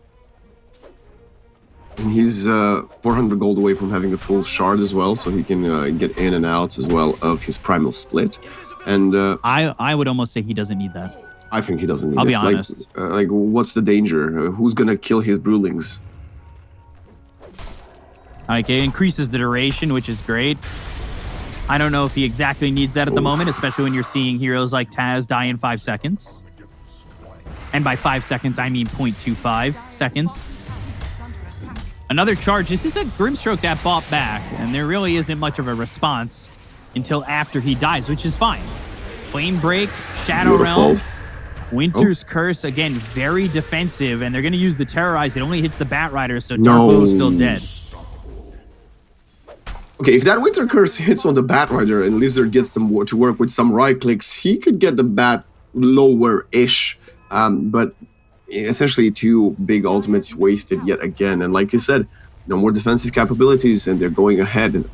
And he's 400 gold away from having a full shard as well, so he can get in and out as well of his primal split. And I would almost say he doesn't need that. I think he doesn't need I'll it. be honest. Like, what's the danger? Who's gonna kill his Brewlings? Like, it increases the duration, which is great. I don't know if he exactly needs that at the moment, especially when you're seeing heroes like Taz die in 5 seconds. And by 5 seconds, I mean 0.25 seconds. Another charge. This is a Grimstroke that bought back, and there really isn't much of a response until after he dies, which is fine. Flame Break, Shadow Realm, Winter's Curse, again, very defensive, and they're going to use the Terrorize. It only hits the Bat Rider, so Dark Will is still dead. Okay, if that Winter Curse hits on the Bat Rider and Lizard gets them to work with some right clicks, he could get the Bat lower-ish. But essentially 2 big ultimates wasted yet again. And like you said, no more defensive capabilities, and they're going ahead.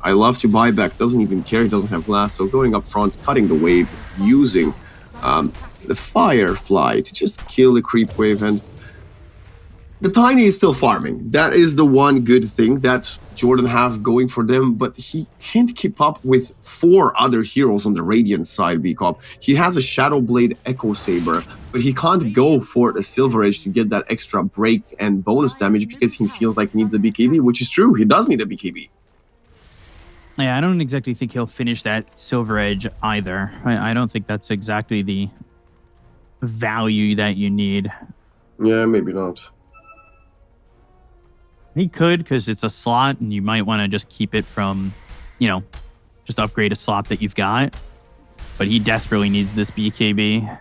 I love to buy back, doesn't even care, he doesn't have glass, so going up front, cutting the wave, using the Firefly to just kill the creep wave. And the Tiny is still farming. That is the one good thing that Jordan have going for them, but he can't keep up with 4 other heroes on the Radiant side, Beacop. He has a Shadowblade Echo Saber, but he can't go for a Silver Edge to get that extra break and bonus damage because he feels like he needs a BKB, which is true. He does need a BKB. Yeah, I don't exactly think he'll finish that Silver Edge either. I don't think that's exactly the value that you need. Yeah, maybe not. He could, because it's a slot, and you might want to just keep it from, you know, just upgrade a slot that you've got. But he desperately needs this BKB.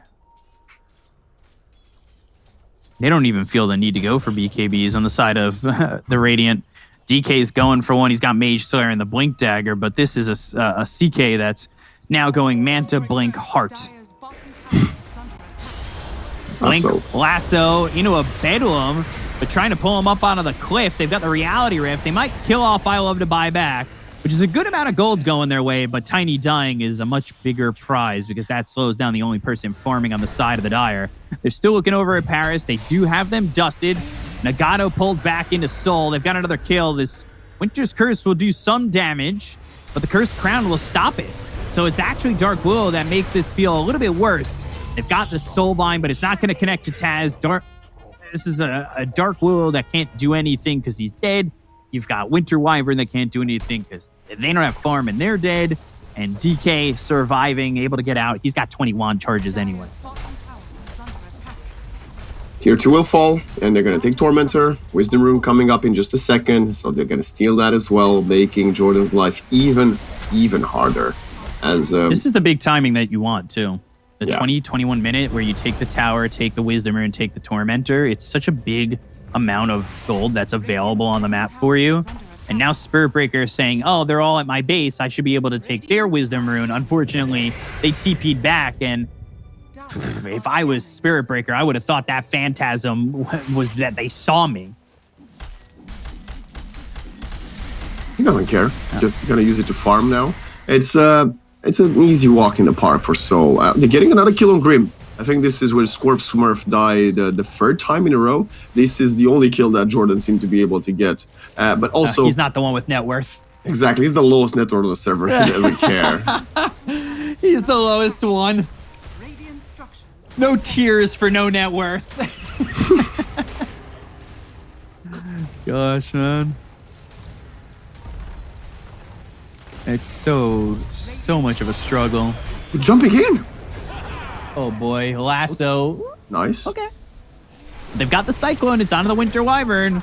They don't even feel the need to go for BKBs on the side of the Radiant. DK's going for one. He's got Mage Slayer and the Blink Dagger, but this is a CK that's now going Manta, Blink, Heart. Blink, Lasso into a Bedlam, but trying to pull him up onto the cliff. They've got the Reality Rift. They might kill off I Love to buy back, which is a good amount of gold going their way, but Tiny dying is a much bigger prize because that slows down the only person farming on the side of the Dire. They're still looking over at Paris. They do have them dusted. Nagato pulled back into Soul. They've got another kill. This Winter's Curse will do some damage, but the Cursed Crown will stop it. So it's actually Dark Will that makes this feel a little bit worse. They've got the Soulbind, but it's not going to connect to Taz. This is a Dark Will that can't do anything because he's dead. You've got Winter Wyvern that can't do anything because they don't have farm and they're dead. And DK surviving, able to get out. He's got 21 charges anyway. Tier 2 will fall, and they're going to take Tormentor. Wisdom Rune coming up in just a second, so they're going to steal that as well, making Jordan's life even harder. As this is the big timing that you want, too. The 20-21 minute where you take the tower, take the Wisdom Rune, take the Tormentor. It's such a big amount of gold that's available on the map for you. And now Spirit Breaker is saying, oh, they're all at my base. I should be able to take their Wisdom Rune. Unfortunately, they TP'd back. And if I was Spirit Breaker, I would have thought that Phantasm was that they saw me. He doesn't care. Just gonna use it to farm now. It's an easy walk in the park for Soul. They're getting another kill on Grim. I think this is where Scorp Smurf died the third time in a row. This is the only kill that Jordan seemed to be able to get. But also... he's not the one with net worth. Exactly. He's the lowest net worth on the server. He doesn't care. He's the lowest one. No tears for no net worth. Gosh, man. It's so much of a struggle. Jumping in. Oh boy, lasso. Nice. Okay. They've got the Cyclone. It's onto the Winter Wyvern.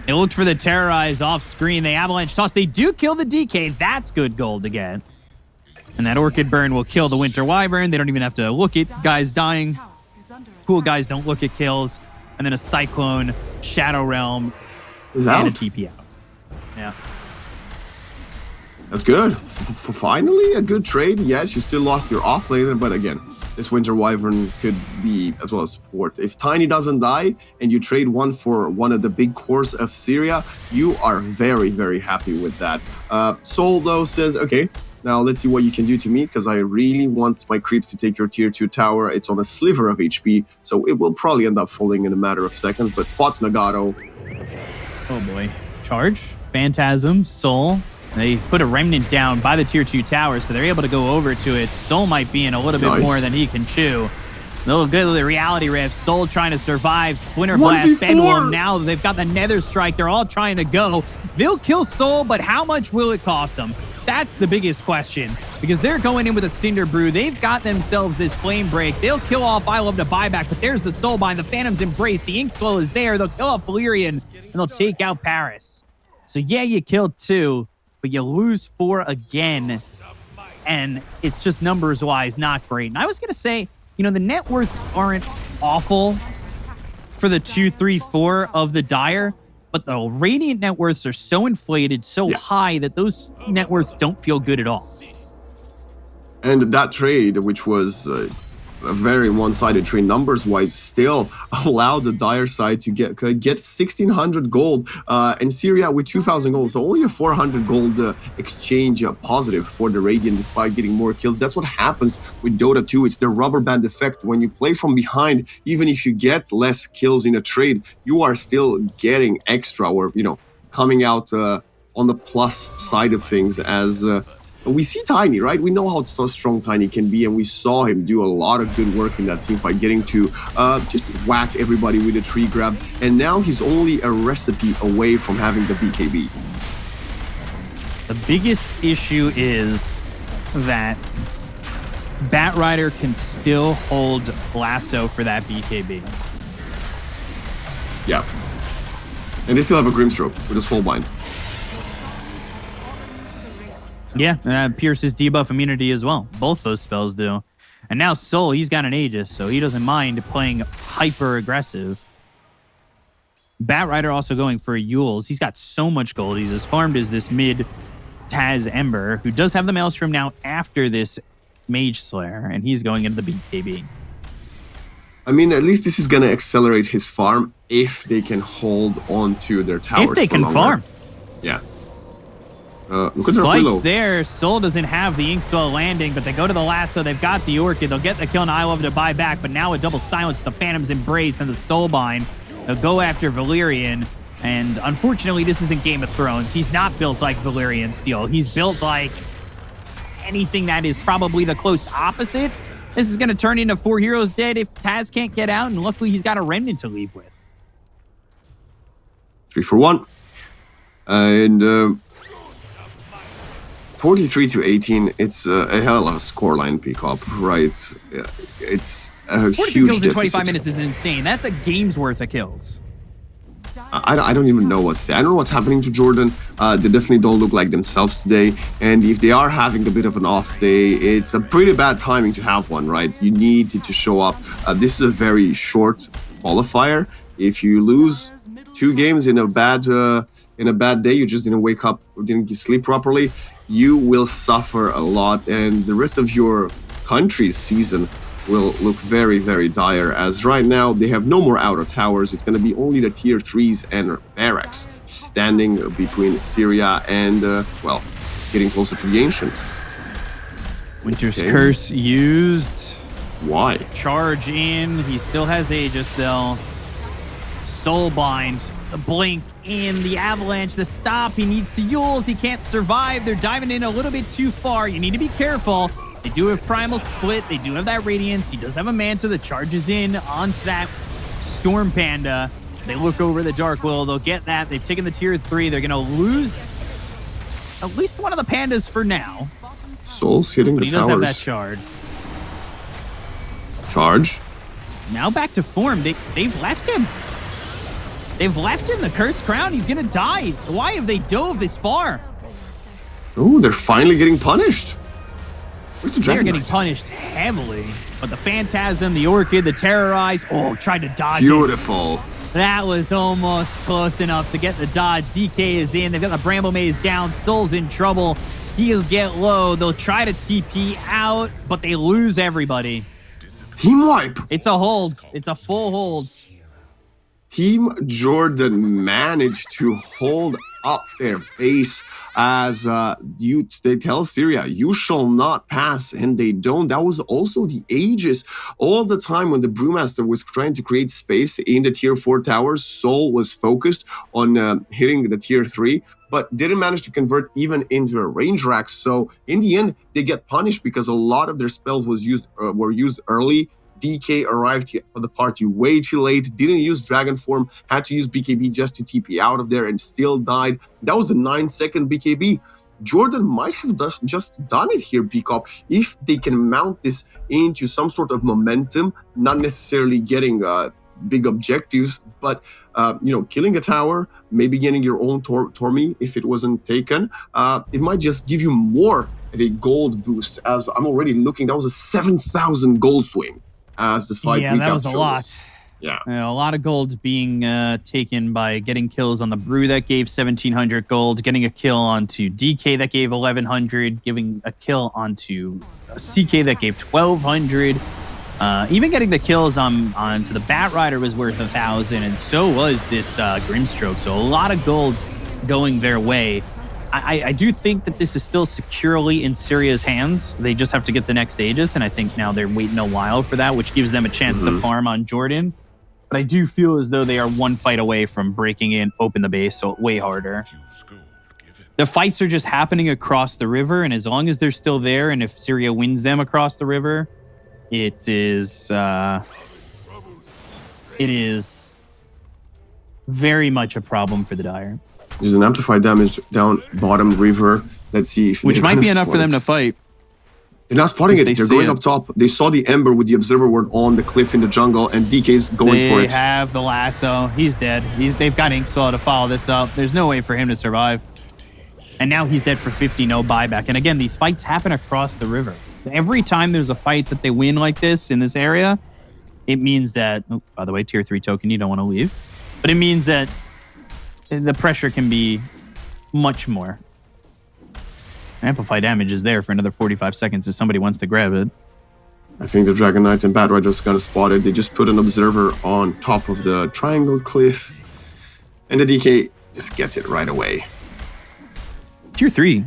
They looked for the Terrorize off screen. They avalanche toss. They do kill the DK. That's good gold to get. And that Orchid Burn will kill the Winter Wyvern. They don't even have to look at guys dying. Cool guys don't look at kills. And then a Cyclone, Shadow Realm, and a TP out. Yeah. That's good. Finally, a good trade. Yes, you still lost your offlaner, but again, this Winter Wyvern could be as well as support. If Tiny doesn't die and you trade one for one of the big cores of Syria, you are very, very happy with that. Soul, though, says, okay, now let's see what you can do to me, because I really want my creeps to take your tier 2 tower. It's on a sliver of HP, so it will probably end up falling in a matter of seconds, but spots Nagato. Oh boy. Charge, Phantasm, Soul. They put a Remnant down by the tier 2 tower, so they're able to go over to it. Soul might be in a little bit more than he can chew. A little good of the Reality Rift. Soul trying to survive. Splinter Blast, Bedwulf. Now they've got the Nether Strike. They're all trying to go. They'll kill Soul, but how much will it cost them? That's the biggest question, because they're going in with a Cinder Brew. They've got themselves this Flame Break. They'll kill off I Love to Buyback, but there's the Soulbind. The Phantom's Embrace. The Ink Swell is there. They'll kill off Valyrian, and they'll take out Paris. So yeah, you killed 2. But you lose 4 again, and it's just numbers-wise not great. And I was going to say, you know, the net worths aren't awful for the 2, 3, 4 of the Dire, but the Radiant net worths are so inflated, so high, that those net worths don't feel good at all. And that trade, which was a very one-sided trade numbers-wise, still allowed the Dire side to get 1,600 gold, and Syria with 2,000 gold. So only a 400 gold exchange positive for the Radiant, despite getting more kills. That's what happens with Dota 2. It's the rubber band effect. When you play from behind, even if you get less kills in a trade, you are still getting extra, or, you know, coming out on the plus side of things as... we see Tiny, right? We know how strong Tiny can be, and we saw him do a lot of good work in that team fight, getting to just whack everybody with a tree grab. And now he's only a recipe away from having the BKB. The biggest issue is that Batrider can still hold Lasso for that BKB. Yeah. And they still have a Grimstroke with a Soulbind. Yeah, Pierce's debuff immunity as well. Both those spells do. And now Soul, he's got an Aegis, so he doesn't mind playing hyper aggressive. Batrider also going for Yules. He's got so much gold. He's as farmed as this mid Taz Ember, who does have the Maelstrom now after this Mage Slayer, and he's going into the BKB. I mean, at least this is going to accelerate his farm if they can hold on to their towers. If they can farm. Yeah. Look at their Slice there. Soul doesn't have the Inkswell landing, but they go to the Lasso. They've got the Orchid. They'll get the kill, and I Love to buy back, but now a double silence with the Phantom's Embrace and the Soulbind. They'll go after Valyrian, and unfortunately, this isn't Game of Thrones. He's not built like Valyrian Steel. He's built like anything that is probably the close opposite. This is going to turn into 4 heroes dead if Taz can't get out, and luckily he's got a Remnant to leave with. 3 for 1. And 43 to 18, it's a hell of a scoreline pickup, right? It's a 42 huge kills in 25 deficit. minutes is insane. That's a game's worth of kills. I don't even know what to say. I don't know what's happening to Jordan. They definitely don't look like themselves today. And if they are having a bit of an off day, it's a pretty bad timing to have one, right? You need to show up. This is a very short qualifier. If you lose 2 games in a bad day, you just didn't wake up or didn't sleep properly, you will suffer a lot, and the rest of your country's season will look very, very dire, as right now they have no more outer towers. It's going to be only the tier 3s and barracks standing between Syria and, well, getting closer to the Ancient. Winter's Curse used. Why? Charge in. He still has Aegis, though. Soulbind. The blink in. The avalanche. The stop. He needs to Yules. He can't survive. They're diving in a little bit too far. You need to be careful. They do have Primal Split. They do have that Radiance. He does have a Manta that charges in onto that Storm Panda. They look over the Dark Will. They'll get that. They've taken the tier 3. They're going to lose at least one of the Pandas for now. Soul's hitting the towers. But he does have that Shard. Charge. Now back to form. They've left him. They've left him. The Cursed Crown. He's going to die. Why have they dove this far? Oh, they're finally getting punished. Where's the Dragon They're getting Knight? punished heavily. But the Phantasm, the Orchid, the Terrorize. Oh, tried to dodge Beautiful. it. That was almost close enough to get the dodge. DK is in. They've got the Bramble Maze down. Soul's in trouble. He'll get low. They'll try to TP out, but they lose everybody. Team wipe. It's a hold. It's a full hold. Team Jordan managed to hold up their base as they tell Syria, you shall not pass, and they don't. That was also the Aegis. All the time when the Brewmaster was trying to create space in the tier 4 towers, Soul was focused on hitting the tier 3, but didn't manage to convert even into a range rack. So in the end, they get punished because a lot of their spells were used early. DK arrived for the party way too late, didn't use Dragon Form, had to use BKB just to TP out of there and still died. That was the 9-second BKB. Jordan might have just done it here, Peacock, if they can mount this into some sort of momentum, not necessarily getting big objectives, but killing a tower, maybe getting your own Tormi if it wasn't taken. It might just give you more of a gold boost, as I'm already looking. That was a 7,000 gold swing. As this fight that was a lot. Us. Yeah, a lot of gold being taken by getting kills on the Brew that gave 1,700 gold, getting a kill onto DK that gave 1,100, giving a kill onto CK that gave 1,200. Even getting the kills onto the Bat Rider was worth 1,000, and so was this Grimstroke. So a lot of gold going their way. I do think that this is still securely in Syria's hands. They just have to get the next Aegis, and I think now they're waiting a while for that, which gives them a chance to farm on Jordan. But I do feel as though they are one fight away from breaking in, open the base, so way harder. The fights are just happening across the river, and as long as they're still there, and if Syria wins them across the river, it is very much a problem for the Dire. There's an amplified damage down bottom river. Let's see if which might be enough for them to fight. They're not spotting it. They're going up top. They saw the Ember with the Observer Ward on the cliff in the jungle, and DK's going for it. They have the lasso. He's dead. They've got Inkswell to follow this up. There's no way for him to survive. And now he's dead for 50, no buyback. And again, these fights happen across the river. Every time there's a fight that they win like this in this area, it means that, oh, by the way, tier 3 token, you don't want to leave. But it means that the pressure can be much more. Amplify damage is there for another 45 seconds if somebody wants to grab it. I think the Dragon Knight and Bat Rider just gonna spot it. They just put an Observer on top of the triangle cliff, and the DK just gets it right away. Tier 3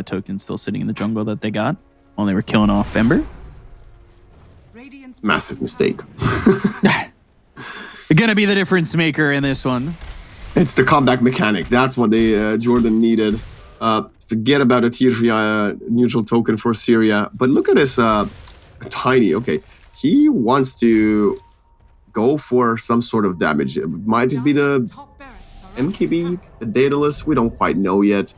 token still sitting in the jungle that they got while they were killing off Ember. Massive mistake. Gonna be the difference maker in this one. It's the comeback mechanic. That's what they Jordan needed. Forget about a tier 3 neutral token for Syria. But look at this Tiny. Okay, he wants to go for some sort of damage. Might it be the MKB, the Daedalus? We don't quite know yet.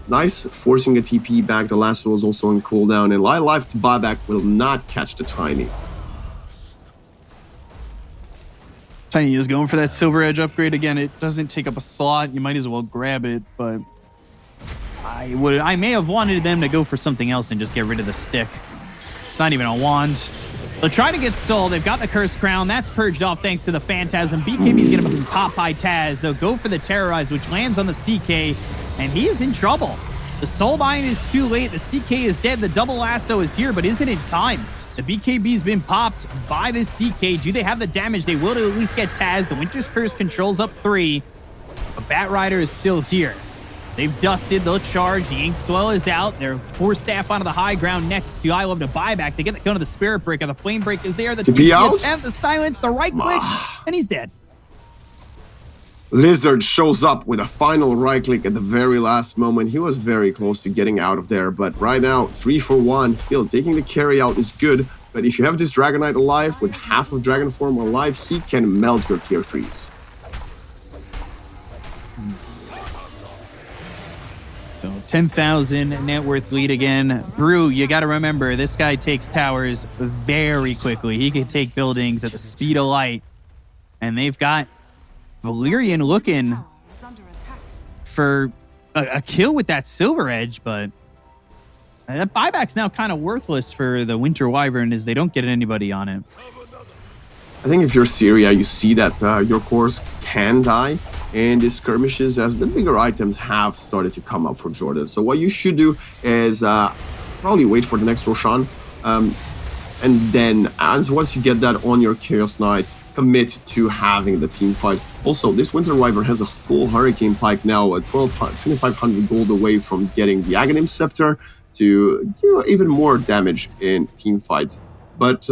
Nice, forcing a TP back. The lasso is also in cooldown, and Life to buyback will not catch the Tiny. Tiny is going for that Silver Edge upgrade again. It doesn't take up a slot. You might as well grab it, but I may have wanted them to go for something else and just get rid of the stick. It's not even a wand. They'll try to get stalled. They've got the Cursed Crown. That's purged off thanks to the Phantasm. BKB's going to be popped by Taz. They'll go for the Terrorize, which lands on the CK, and he's in trouble. The Soulbind is too late. The CK is dead. The double lasso is here, but isn't in time. The BKB's been popped by this DK. Do they have the damage? They will to at least get Taz. The Winter's Curse controls up 3, but Bat Rider is still here. They've dusted. They'll charge. The Ink Swell is out. They're 4 staff onto the high ground next to I Love to Buyback. They get the kill to the Spirit Breaker. The Flame Break is there. The TP attempt, the silence, the right click, and he's dead. Lizard shows up with a final right click at the very last moment. He was very close to getting out of there, but right now, 3 for 1. Still, taking the carry out is good, but if you have this Dragon Knight alive, with half of Dragon Form alive, he can melt your tier 3s. So 10,000 net worth lead again. Brew, you got to remember, this guy takes towers very quickly. He can take buildings at the speed of light. And they've got Valyrian looking for a kill with that Silver Edge, but that buyback's now kind of worthless for the Winter Wyvern as they don't get anybody on it. I think if you're Syria, you see that your cores can die in these skirmishes as the bigger items have started to come up for Jordan. So what you should do is probably wait for the next Roshan. And then once you get that on your Chaos Knight, commit to having the team fight. Also, this Winter Wyvern has a full Hurricane Pike now at 2,500 gold away from getting the Aghanim Scepter to do even more damage in team fights. But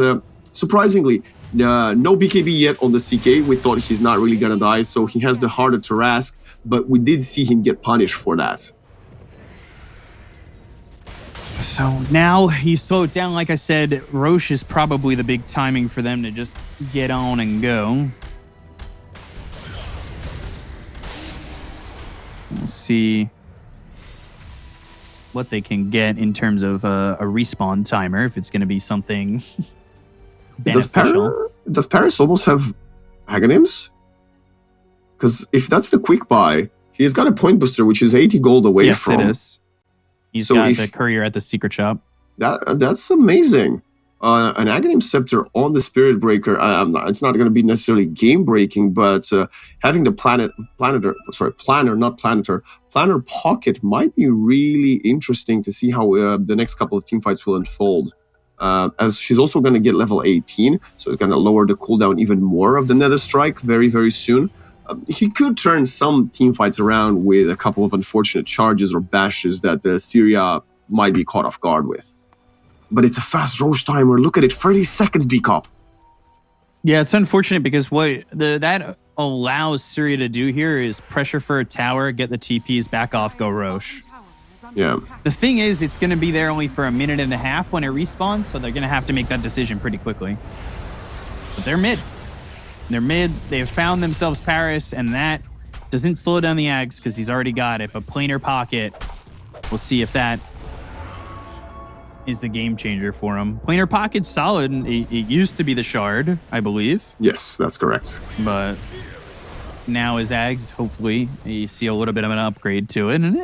surprisingly, no BKB yet on the CK. We thought he's not really gonna die, so he has the harder Tarask, but we did see him get punished for that. So now he's slowed down. Like I said, Roche is probably the big timing for them to just get on and go. We'll see what they can get in terms of a respawn timer, if it's going to be something beneficial. Does Paris almost have Aghanims? Because if that's the quick buy, he's got a point booster, which is 80 gold away from. Yes, it is. He's got the courier at the secret shop. That's amazing. An Aghanim Scepter on the Spirit Breaker, it's not going to be necessarily game-breaking, but having the Planner Pocket might be really interesting to see how the next couple of teamfights will unfold. As she's also going to get level 18, so it's going to lower the cooldown even more of the Nether Strike very, very soon. He could turn some teamfights around with a couple of unfortunate charges or bashes that Syria might be caught off guard with. But it's a fast Roche timer. Look at it, 30 seconds, B-Cop. Yeah, it's unfortunate because what that allows Syria to do here is pressure for a tower, get the TPs back off, go Roche. Yeah. The thing is, it's going to be there only for a minute and a half when it respawns, so they're going to have to make that decision pretty quickly. But they're mid. They're mid. They've found themselves Paris, and that doesn't slow down the Ags because he's already got it. But Planar Pocket, we'll see if that is the game changer for him. Planar Pocket's solid. It used to be the Shard, I believe. Yes, that's correct. But now as Ags, hopefully, you see a little bit of an upgrade to it. And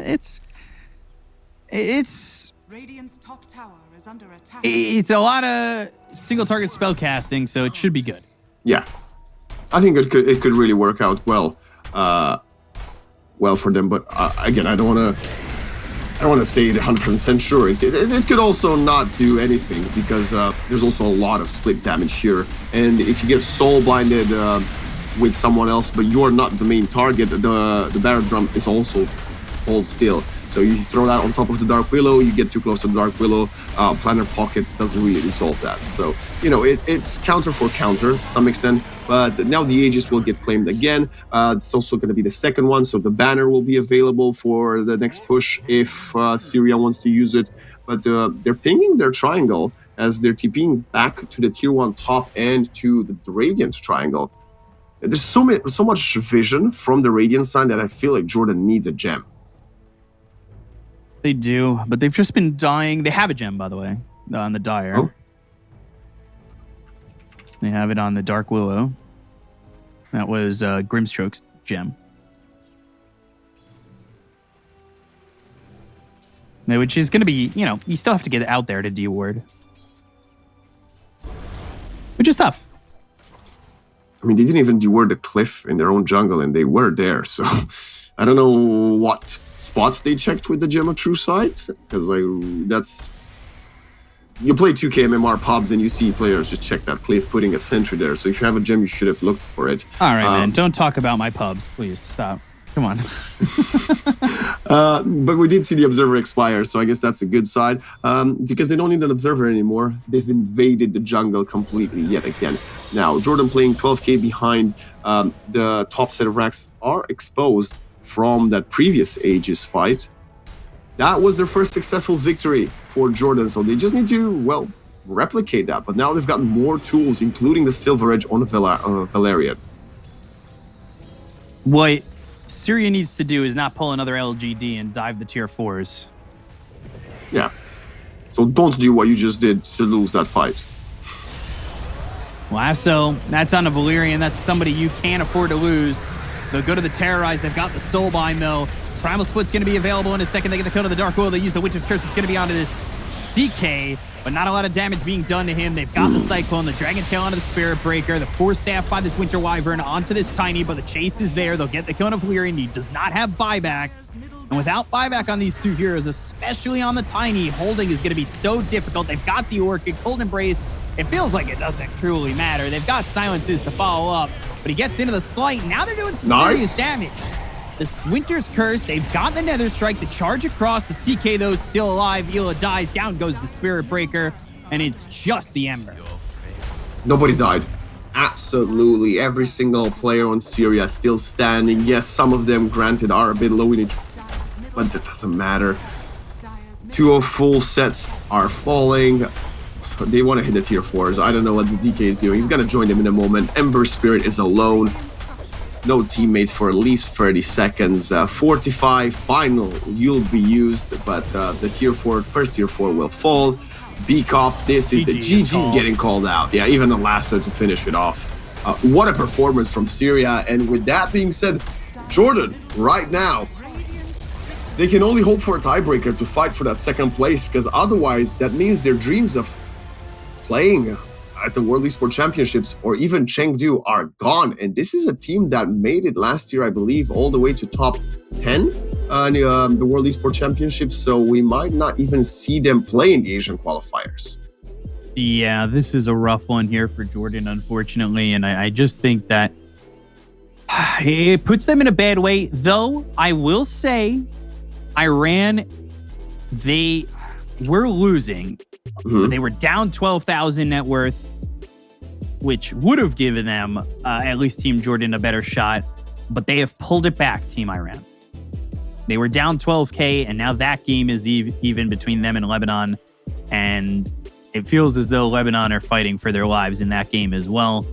it's Radiant's top tower is under attack. It's a lot of single target spell casting, so it should be good. Yeah. I think it could really work out well for them, but again, I don't want to say 100% sure. It could also not do anything because there's also a lot of split damage here, and if you get soul blinded with someone else, but you're not the main target, the Barret Drum is also hold still. So you throw that on top of the Dark Willow, you get too close to the Dark Willow, Planar Pocket doesn't really resolve that. So, you know, it's counter for counter to some extent, but now the Aegis will get claimed again. It's also going to be the second one, so the banner will be available for the next push if Syria wants to use it. But they're pinging their triangle as they're TPing back to the tier 1 top and to the Radiant triangle. There's so much vision from the Radiant side that I feel like Jordan needs a gem. They do, but they've just been dying. They have a gem, by the way, on the Dire. Oh. They have it on the Dark Willow. That was Grimstroke's gem. Which is going to be, you know, you still have to get out there to D-ward. Which is tough. I mean, they didn't even D-ward the cliff in their own jungle, and they were there. So I don't know what spots they checked with the Gem of True Sight, because that's... You play 2K MMR pubs and you see players just check that cliff, putting a sentry there. So if you have a gem, you should have looked for it. All right, man. Don't talk about my pubs. Please stop. Come on. But we did see the Observer expire, so I guess that's a good side. Because they don't need an Observer anymore. They've invaded the jungle completely yet again. Now, Jordan playing 12k behind the top set of racks are exposed from that previous Aegis fight. That was their first successful victory for Jordan, so they just need to, well, replicate that. But now they've got more tools, including the Silver Edge on Valerian. What Syria needs to do is not pull another LGD and dive the tier 4s. Yeah. So don't do what you just did to lose that fight. Lasso, that's on a Valerian. That's somebody you can't afford to lose. They'll go to the Terrorize. They've got the Soulbind, though. Primal Split's going to be available in a second. They get the kill to the Dark Will. They use the Witch's Curse. It's going to be onto this CK, but not a lot of damage being done to him. They've got the Cyclone, the Dragon Tail onto the Spirit Breaker, the Force Staff by this Winter Wyvern onto this Tiny, but the chase is there. They'll get the kill on Valerian. He does not have buyback. And without buyback on these two heroes, especially on the Tiny, holding is going to be so difficult. They've got the Orchid, Cold Embrace. It feels like it doesn't truly matter. They've got silences to follow up, but he gets into the Slight. Now they're doing some serious damage. The Winter's Curse, they've got the Nether Strike, the charge across, the CK though still alive, Ela dies, down goes the Spirit Breaker, and it's just the Ember. Nobody died. Absolutely, every single player on Syria still standing. Yes, some of them, granted, are a bit low in it, but that doesn't matter. 2 full sets are falling. They want to hit the tier 4s. I don't know what the DK is doing. He's going to join them in a moment. Ember Spirit is alone. No teammates for at least 30 seconds. 45 final, you'll be used, but the tier 4, first tier 4 will fall. B-Cop, this is the GG getting called out. Yeah, even the Lasso to finish it off. What a performance from Syria. And with that being said, Jordan, right now, they can only hope for a tiebreaker to fight for that second place, because otherwise that means their dreams of playing at the World Esports Championships or even Chengdu are gone. And this is a team that made it last year, I believe, all the way to top 10 in the World Esports Championships. So we might not even see them play in the Asian qualifiers. Yeah, this is a rough one here for Jordan, unfortunately. And I just think that it puts them in a bad way. Though I will say, Iran, they were losing. They were down 12,000 net worth, which would have given them, at least Team Jordan, a better shot. But they have pulled it back, Team Iran. They were down 12K, and now that game is even between them and Lebanon. And it feels as though Lebanon are fighting for their lives in that game as well.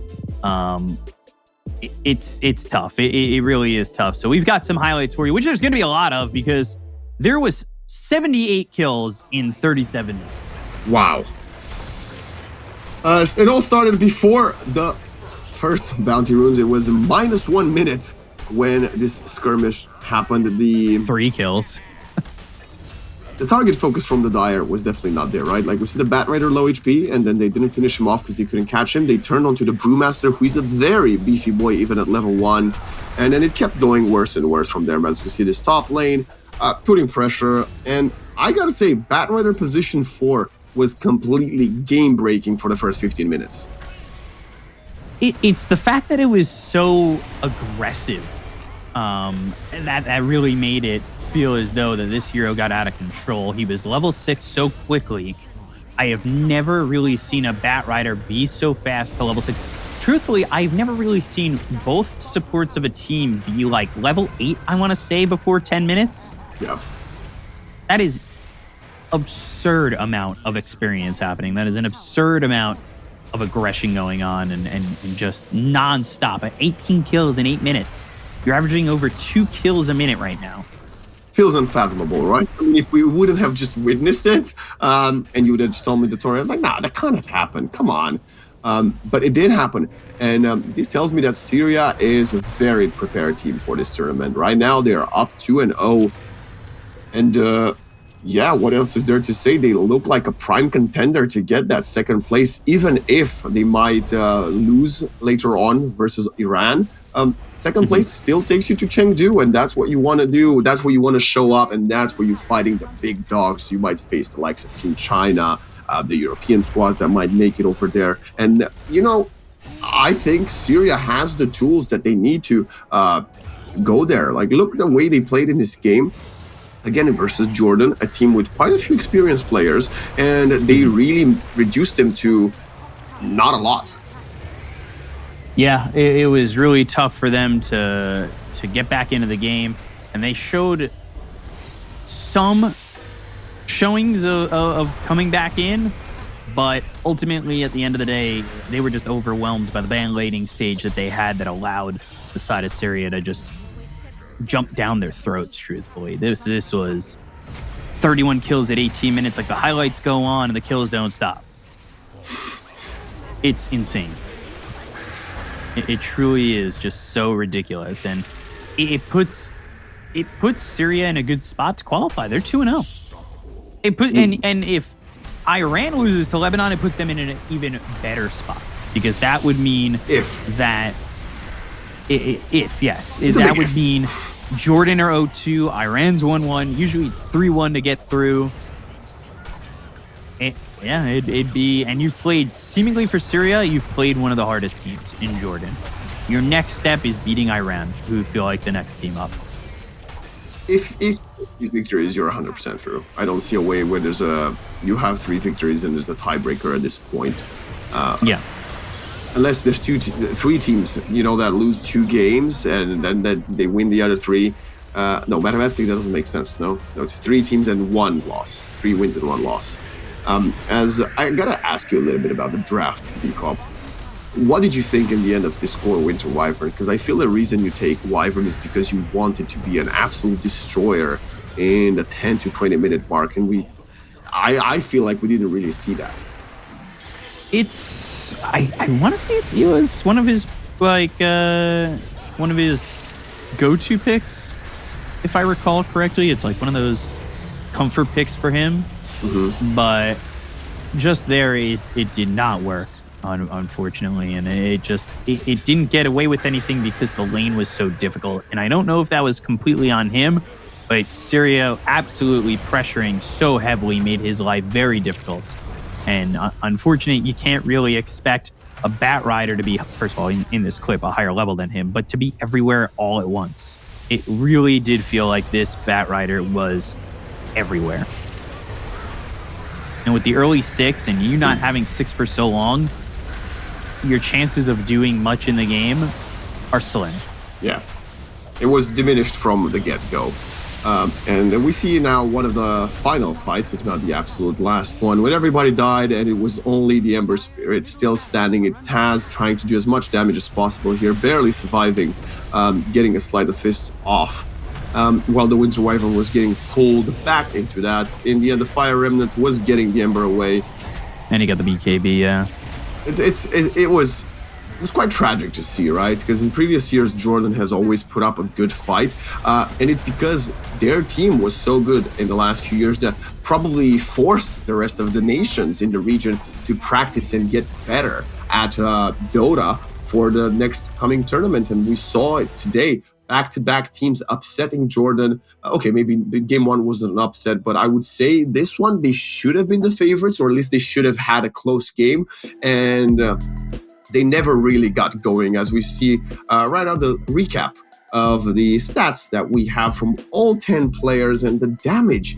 It's tough. It really is tough. So we've got some highlights for you, which there's going to be a lot of, because there was 78 kills in 37 minutes. Wow. It all started before the first bounty runes. It was -1 minute when this skirmish happened. The 3 kills. The target focus from the Dire was definitely not there, right? Like, we see the Bat Rider low HP, and then they didn't finish him off because they couldn't catch him. They turned onto the Brewmaster, who is a very beefy boy, even at level 1. And then it kept going worse and worse from there, as we see this top lane, putting pressure. And I gotta say, Bat Rider position 4 was completely game-breaking for the first 15 minutes. It's the fact that it was so aggressive, and that really made it feel as though that this hero got out of control. He was level 6 so quickly. I have never really seen a Bat Rider be so fast to level 6. Truthfully, I've never really seen both supports of a team be like level 8, I want to say, before 10 minutes. Yeah. That is absurd amount of experience happening. That is an absurd amount of aggression going on, and just non-stop. 18 kills in 8 minutes. You're averaging over 2 kills a minute right now. Feels unfathomable, right? I mean, if we wouldn't have just witnessed it, and you would have just told me the story, I was like, nah, that can't have happened. Come on. But it did happen. And this tells me that Syria is a very prepared team for this tournament. Right now, they're up 2-0. And yeah, what else is there to say? They look like a prime contender to get that second place, even if they might lose later on versus Iran. Second place still takes you to Chengdu, and that's what you want to do. That's where you want to show up, and that's where you're fighting the big dogs. You might face the likes of Team China, the European squads that might make it over there. And, I think Syria has the tools that they need to go there. Like, look at the way they played in this game. Again, versus Jordan, a team with quite a few experienced players, and they really reduced them to not a lot. Yeah, it was really tough for them to get back into the game, and they showed some showings of coming back in, but ultimately, at the end of the day, they were just overwhelmed by the band-lading stage that they had that allowed the side of Syria to just jump down their throats, truthfully. This was 31 kills at 18 minutes. Like, the highlights go on and the kills don't stop. It's insane. It truly is just so ridiculous. And it puts Syria in a good spot to qualify. They're 2-0. And if Iran loses to Lebanon, it puts them in an even better spot, because that would mean that would mean Jordan are 0-2, Iran's 1-1. Usually it's 3-1 to get through. It'd be, and you've played, seemingly for Syria, you've played one of the hardest teams in Jordan. Your next step is beating Iran, who feel like the next team up. If these victories, you're 100% through. I don't see a way where you have 3 victories and there's a tiebreaker at this point. Unless there's 3 teams, that lose 2 games and then that they win the other 3. No, mathematically that doesn't make sense. No, it's 3 teams and 1 loss. 3 wins and 1 loss. As I gotta ask you a little bit about the draft, B-Cop. What did you think in the end of this core Winter Wyvern? Because I feel the reason you take Wyvern is because you wanted to be an absolute destroyer in the 10 to 20 minute mark, and I feel like we didn't really see that. I want to say it was one of his go-to picks, if I recall correctly. It's like one of those comfort picks for him. But just there, it did not work, unfortunately, and it didn't get away with anything because the lane was so difficult. And I don't know if that was completely on him, but Syria absolutely pressuring so heavily made his life very difficult. And unfortunately, you can't really expect a Bat Rider to be, first of all, in this clip, a higher level than him, but to be everywhere all at once. It really did feel like this Bat Rider was everywhere. And with the early 6 and you not having 6 for so long, your chances of doing much in the game are slim. Yeah, it was diminished from the get-go. And we see now one of the final fights, if not the absolute last one, when everybody died and it was only the Ember Spirit still standing. It has trying to do as much damage as possible here, barely surviving, getting a Sleight of Fist off. While the Winter Wyvern was getting pulled back into that. In the end, the Fire Remnant was getting the Ember away. And he got the BKB, yeah. It was quite tragic to see, right? Because in previous years, Jordan has always put up a good fight. And it's because their team was so good in the last few years that probably forced the rest of the nations in the region to practice and get better at DOTA for the next coming tournaments. And we saw it today. Back-to-back teams upsetting Jordan. Okay, maybe the game 1 wasn't an upset, but I would say this one, they should have been the favorites, or at least they should have had a close game. And they never really got going, as we see right on the recap of the stats that we have from all 10 players and the damage.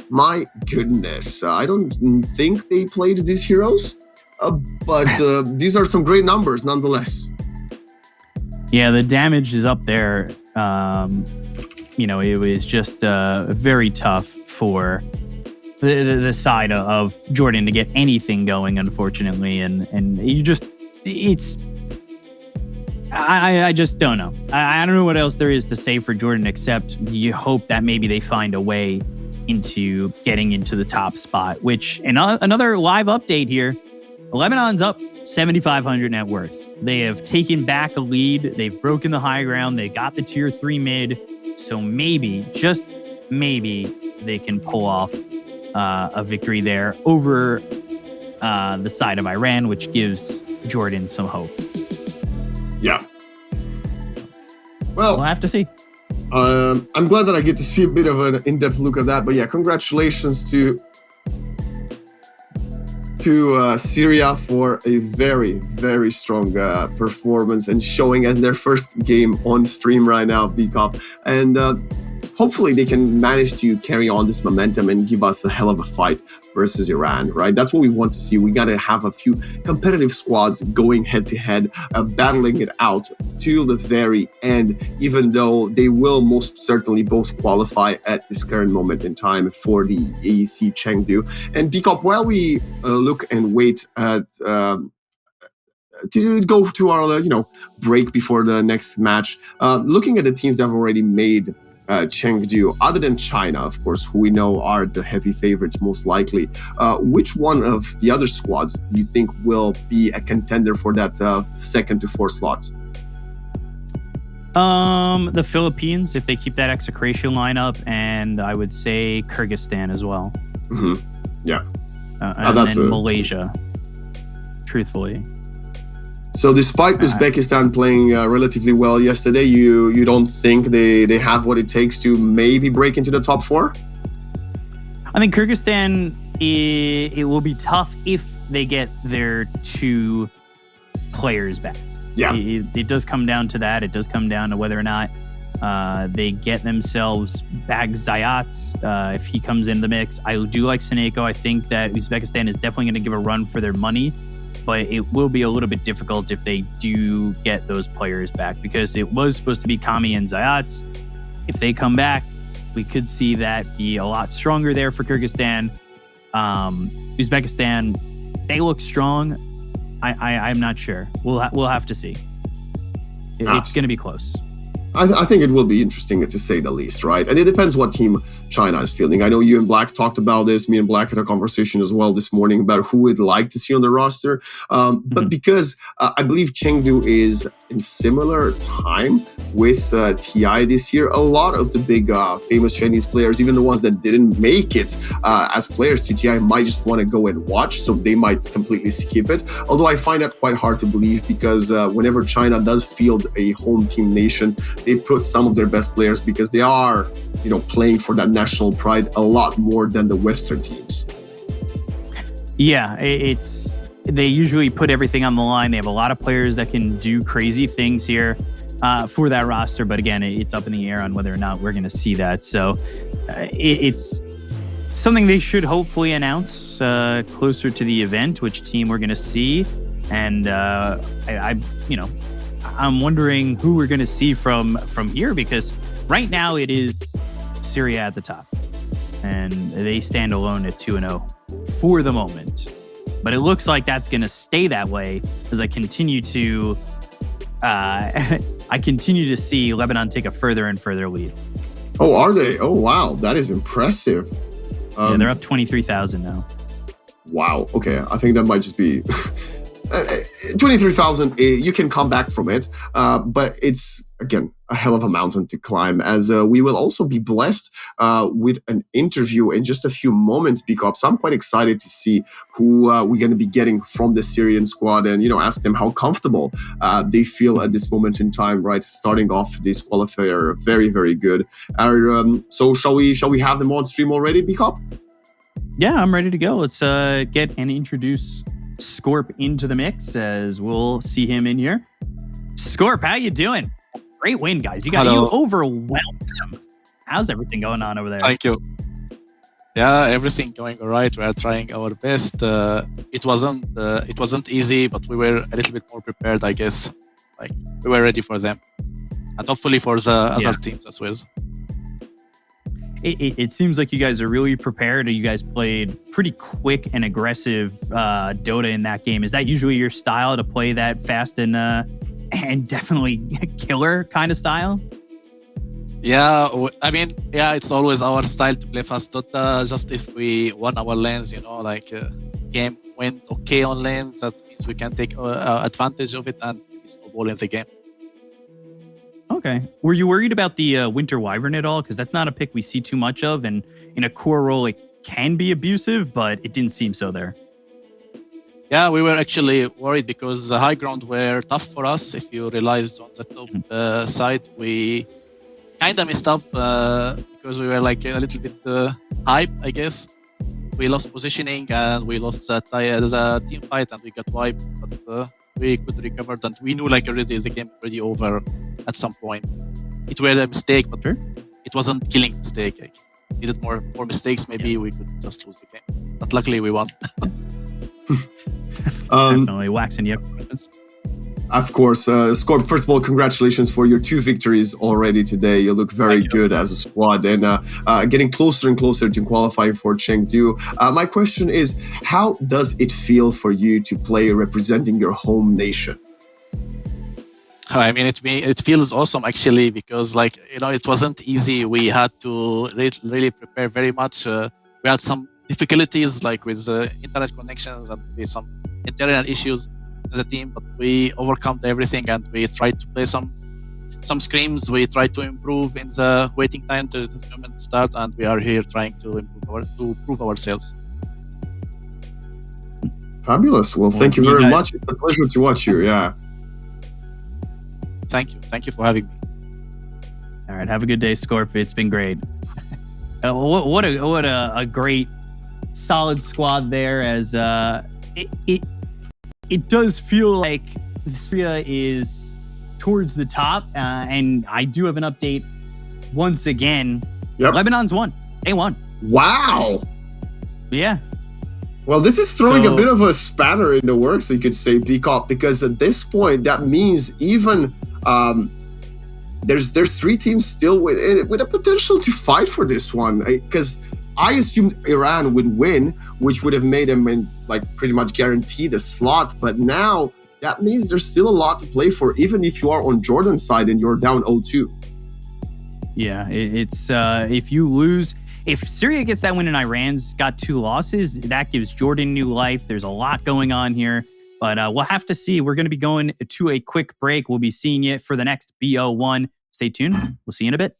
My goodness, I don't think they played these heroes, but these are some great numbers nonetheless. Yeah, the damage is up there. It was just very tough for the side of Jordan to get anything going, unfortunately. And you just, I just don't know. I don't know what else there is to say for Jordan, except you hope that maybe they find a way into getting into the top spot, which, and another live update here, Lebanon's up 7,500 net worth. They have taken back a lead. They've broken the high ground. They got the tier 3 mid. So maybe, just maybe, they can pull off a victory there over the side of Iran, which gives Jordan some hope. Yeah. Well, we'll have to see. I'm glad that I get to see a bit of an in-depth look at that. But yeah, congratulations to Syria for a very, very strong performance and showing as their first game on stream right now, BCOP. And hopefully they can manage to carry on this momentum and give us a hell of a fight versus Iran, right? That's what we want to see. We got to have a few competitive squads going head-to-head, battling it out to the very end, even though they will most certainly both qualify at this current moment in time for the AEC Chengdu. And BCOP, while we look and wait at to go to our break before the next match, looking at the teams that have already made Chengdu, other than China, of course, who we know are the heavy favorites most likely, which one of the other squads do you think will be a contender for that 2nd to 4th slot? The Philippines, if they keep that execration lineup, and I would say Kyrgyzstan as well. Mm-hmm. Yeah. And then Malaysia, truthfully. So despite Uzbekistan playing relatively well yesterday, you don't think they have what it takes to maybe break into the top 4? I think Kyrgyzstan, it will be tough if they get their 2 players back. Yeah. It does come down to that. It does come down to whether or not they get themselves back Zayat, if he comes in the mix. I do like Seneko. I think that Uzbekistan is definitely going to give a run for their money, but it will be a little bit difficult if they do get those players back, because it was supposed to be Kami and Zayat. If they come back, we could see that be a lot stronger there for Kyrgyzstan. Uzbekistan, they look strong. I'm not sure. We'll have to see. It's going to be close. I think it will be interesting, to say the least, right? And it depends what team China is fielding. I know you and Black talked about this. Me and Black had a conversation as well this morning about who we'd like to see on the roster. But because I believe Chengdu is in similar time with TI this year, a lot of the big famous Chinese players, even the ones that didn't make it as players to TI, might just want to go and watch, so they might completely skip it. Although I find that quite hard to believe, because whenever China does field a home team nation, they put some of their best players, because they are, playing for that national pride a lot more than the Western teams. Yeah, they usually put everything on the line. They have a lot of players that can do crazy things here for that roster. But again, it's up in the air on whether or not we're going to see that. So it's something they should hopefully announce closer to the event, which team we're going to see. And I'm wondering who we're going to see from here, because right now it is Syria at the top, and they stand alone at 2-0 for the moment. But it looks like that's going to stay that way as I continue to see Lebanon take a further and further lead. Oh, are they? Oh, wow, that is impressive. Yeah, they're up 23,000 now. Wow. Okay, I think that might just be 23,000. You can come back from it, but it's again a hell of a mountain to climb. As we will also be blessed with an interview in just a few moments, because I'm quite excited to see who we're going to be getting from the Syrian squad, and ask them how comfortable they feel at this moment in time. Right, starting off this qualifier, very, very good. So shall we have them on stream already, Bicop? Yeah, I'm ready to go. Let's get and introduce Scorp into the mix, as we'll see him in here. Scorp, how you doing? Great win, guys. You overwhelmed them. How's everything going on over there? Thank you. Yeah, everything going all right. We are trying our best. It wasn't easy, but we were a little bit more prepared, I guess. Like, we were ready for them, and hopefully for the other teams as well. It seems like you guys are really prepared. You guys played pretty quick and aggressive Dota in that game. Is that usually your style, to play that fast and definitely killer kind of style? Yeah, it's always our style to play fast Dota. Just if we won our lanes, game went okay on lanes. That means we can take advantage of it and snowball in the game. Okay. Were you worried about the Winter Wyvern at all? Because that's not a pick we see too much of, and in a core role it can be abusive, but it didn't seem so there. Yeah, we were actually worried because the high ground were tough for us. If you realized on the top side, we kind of messed up because we were like a little bit hype, I guess. We lost positioning and we lost the team fight and we got wiped, but we could recover, and we knew like already the game already over at some point. It was a mistake, but it wasn't killing mistake. Like, needed more mistakes, maybe we could just lose the game. But luckily we won. Definitely waxing you up. Of course, Scorp, first of all, congratulations for your 2 victories already today. You look very good as a squad and getting closer and closer to qualifying for Chengdu. My question is, how does it feel for you to play representing your home nation? I mean, it feels awesome actually, because like, you know, it wasn't easy. We had to really prepare very much. We had some difficulties like with internet connections and with some internal issues in the team, but we overcome everything and we tried to play some scrims. We tried to improve in the waiting time to the tournament start, and we are here trying to prove ourselves. Fabulous. Well, thank you very much. It's a pleasure to watch you. Yeah. Thank you for having me. All right, have a good day, Scorp. It's been great. What a great, solid squad there. As it does feel like Syria is towards the top, and I do have an update once again. Yep. Lebanon's won. They won. Wow. Yeah. Well, this is throwing a bit of a spanner in the works, you could say, Peacock, because at this point, that means even there's 3 teams still with a potential to fight for this one. Because I assumed Iran would win, which would have made them pretty much guaranteed a slot. But now that means there's still a lot to play for, even if you are on Jordan's side and you're down 0-2. Yeah, it's if you lose. If Syria gets that win and Iran's got 2 losses, that gives Jordan new life. There's a lot going on here, but we'll have to see. We're going to be going to a quick break. We'll be seeing you for the next BO1. Stay tuned. We'll see you in a bit.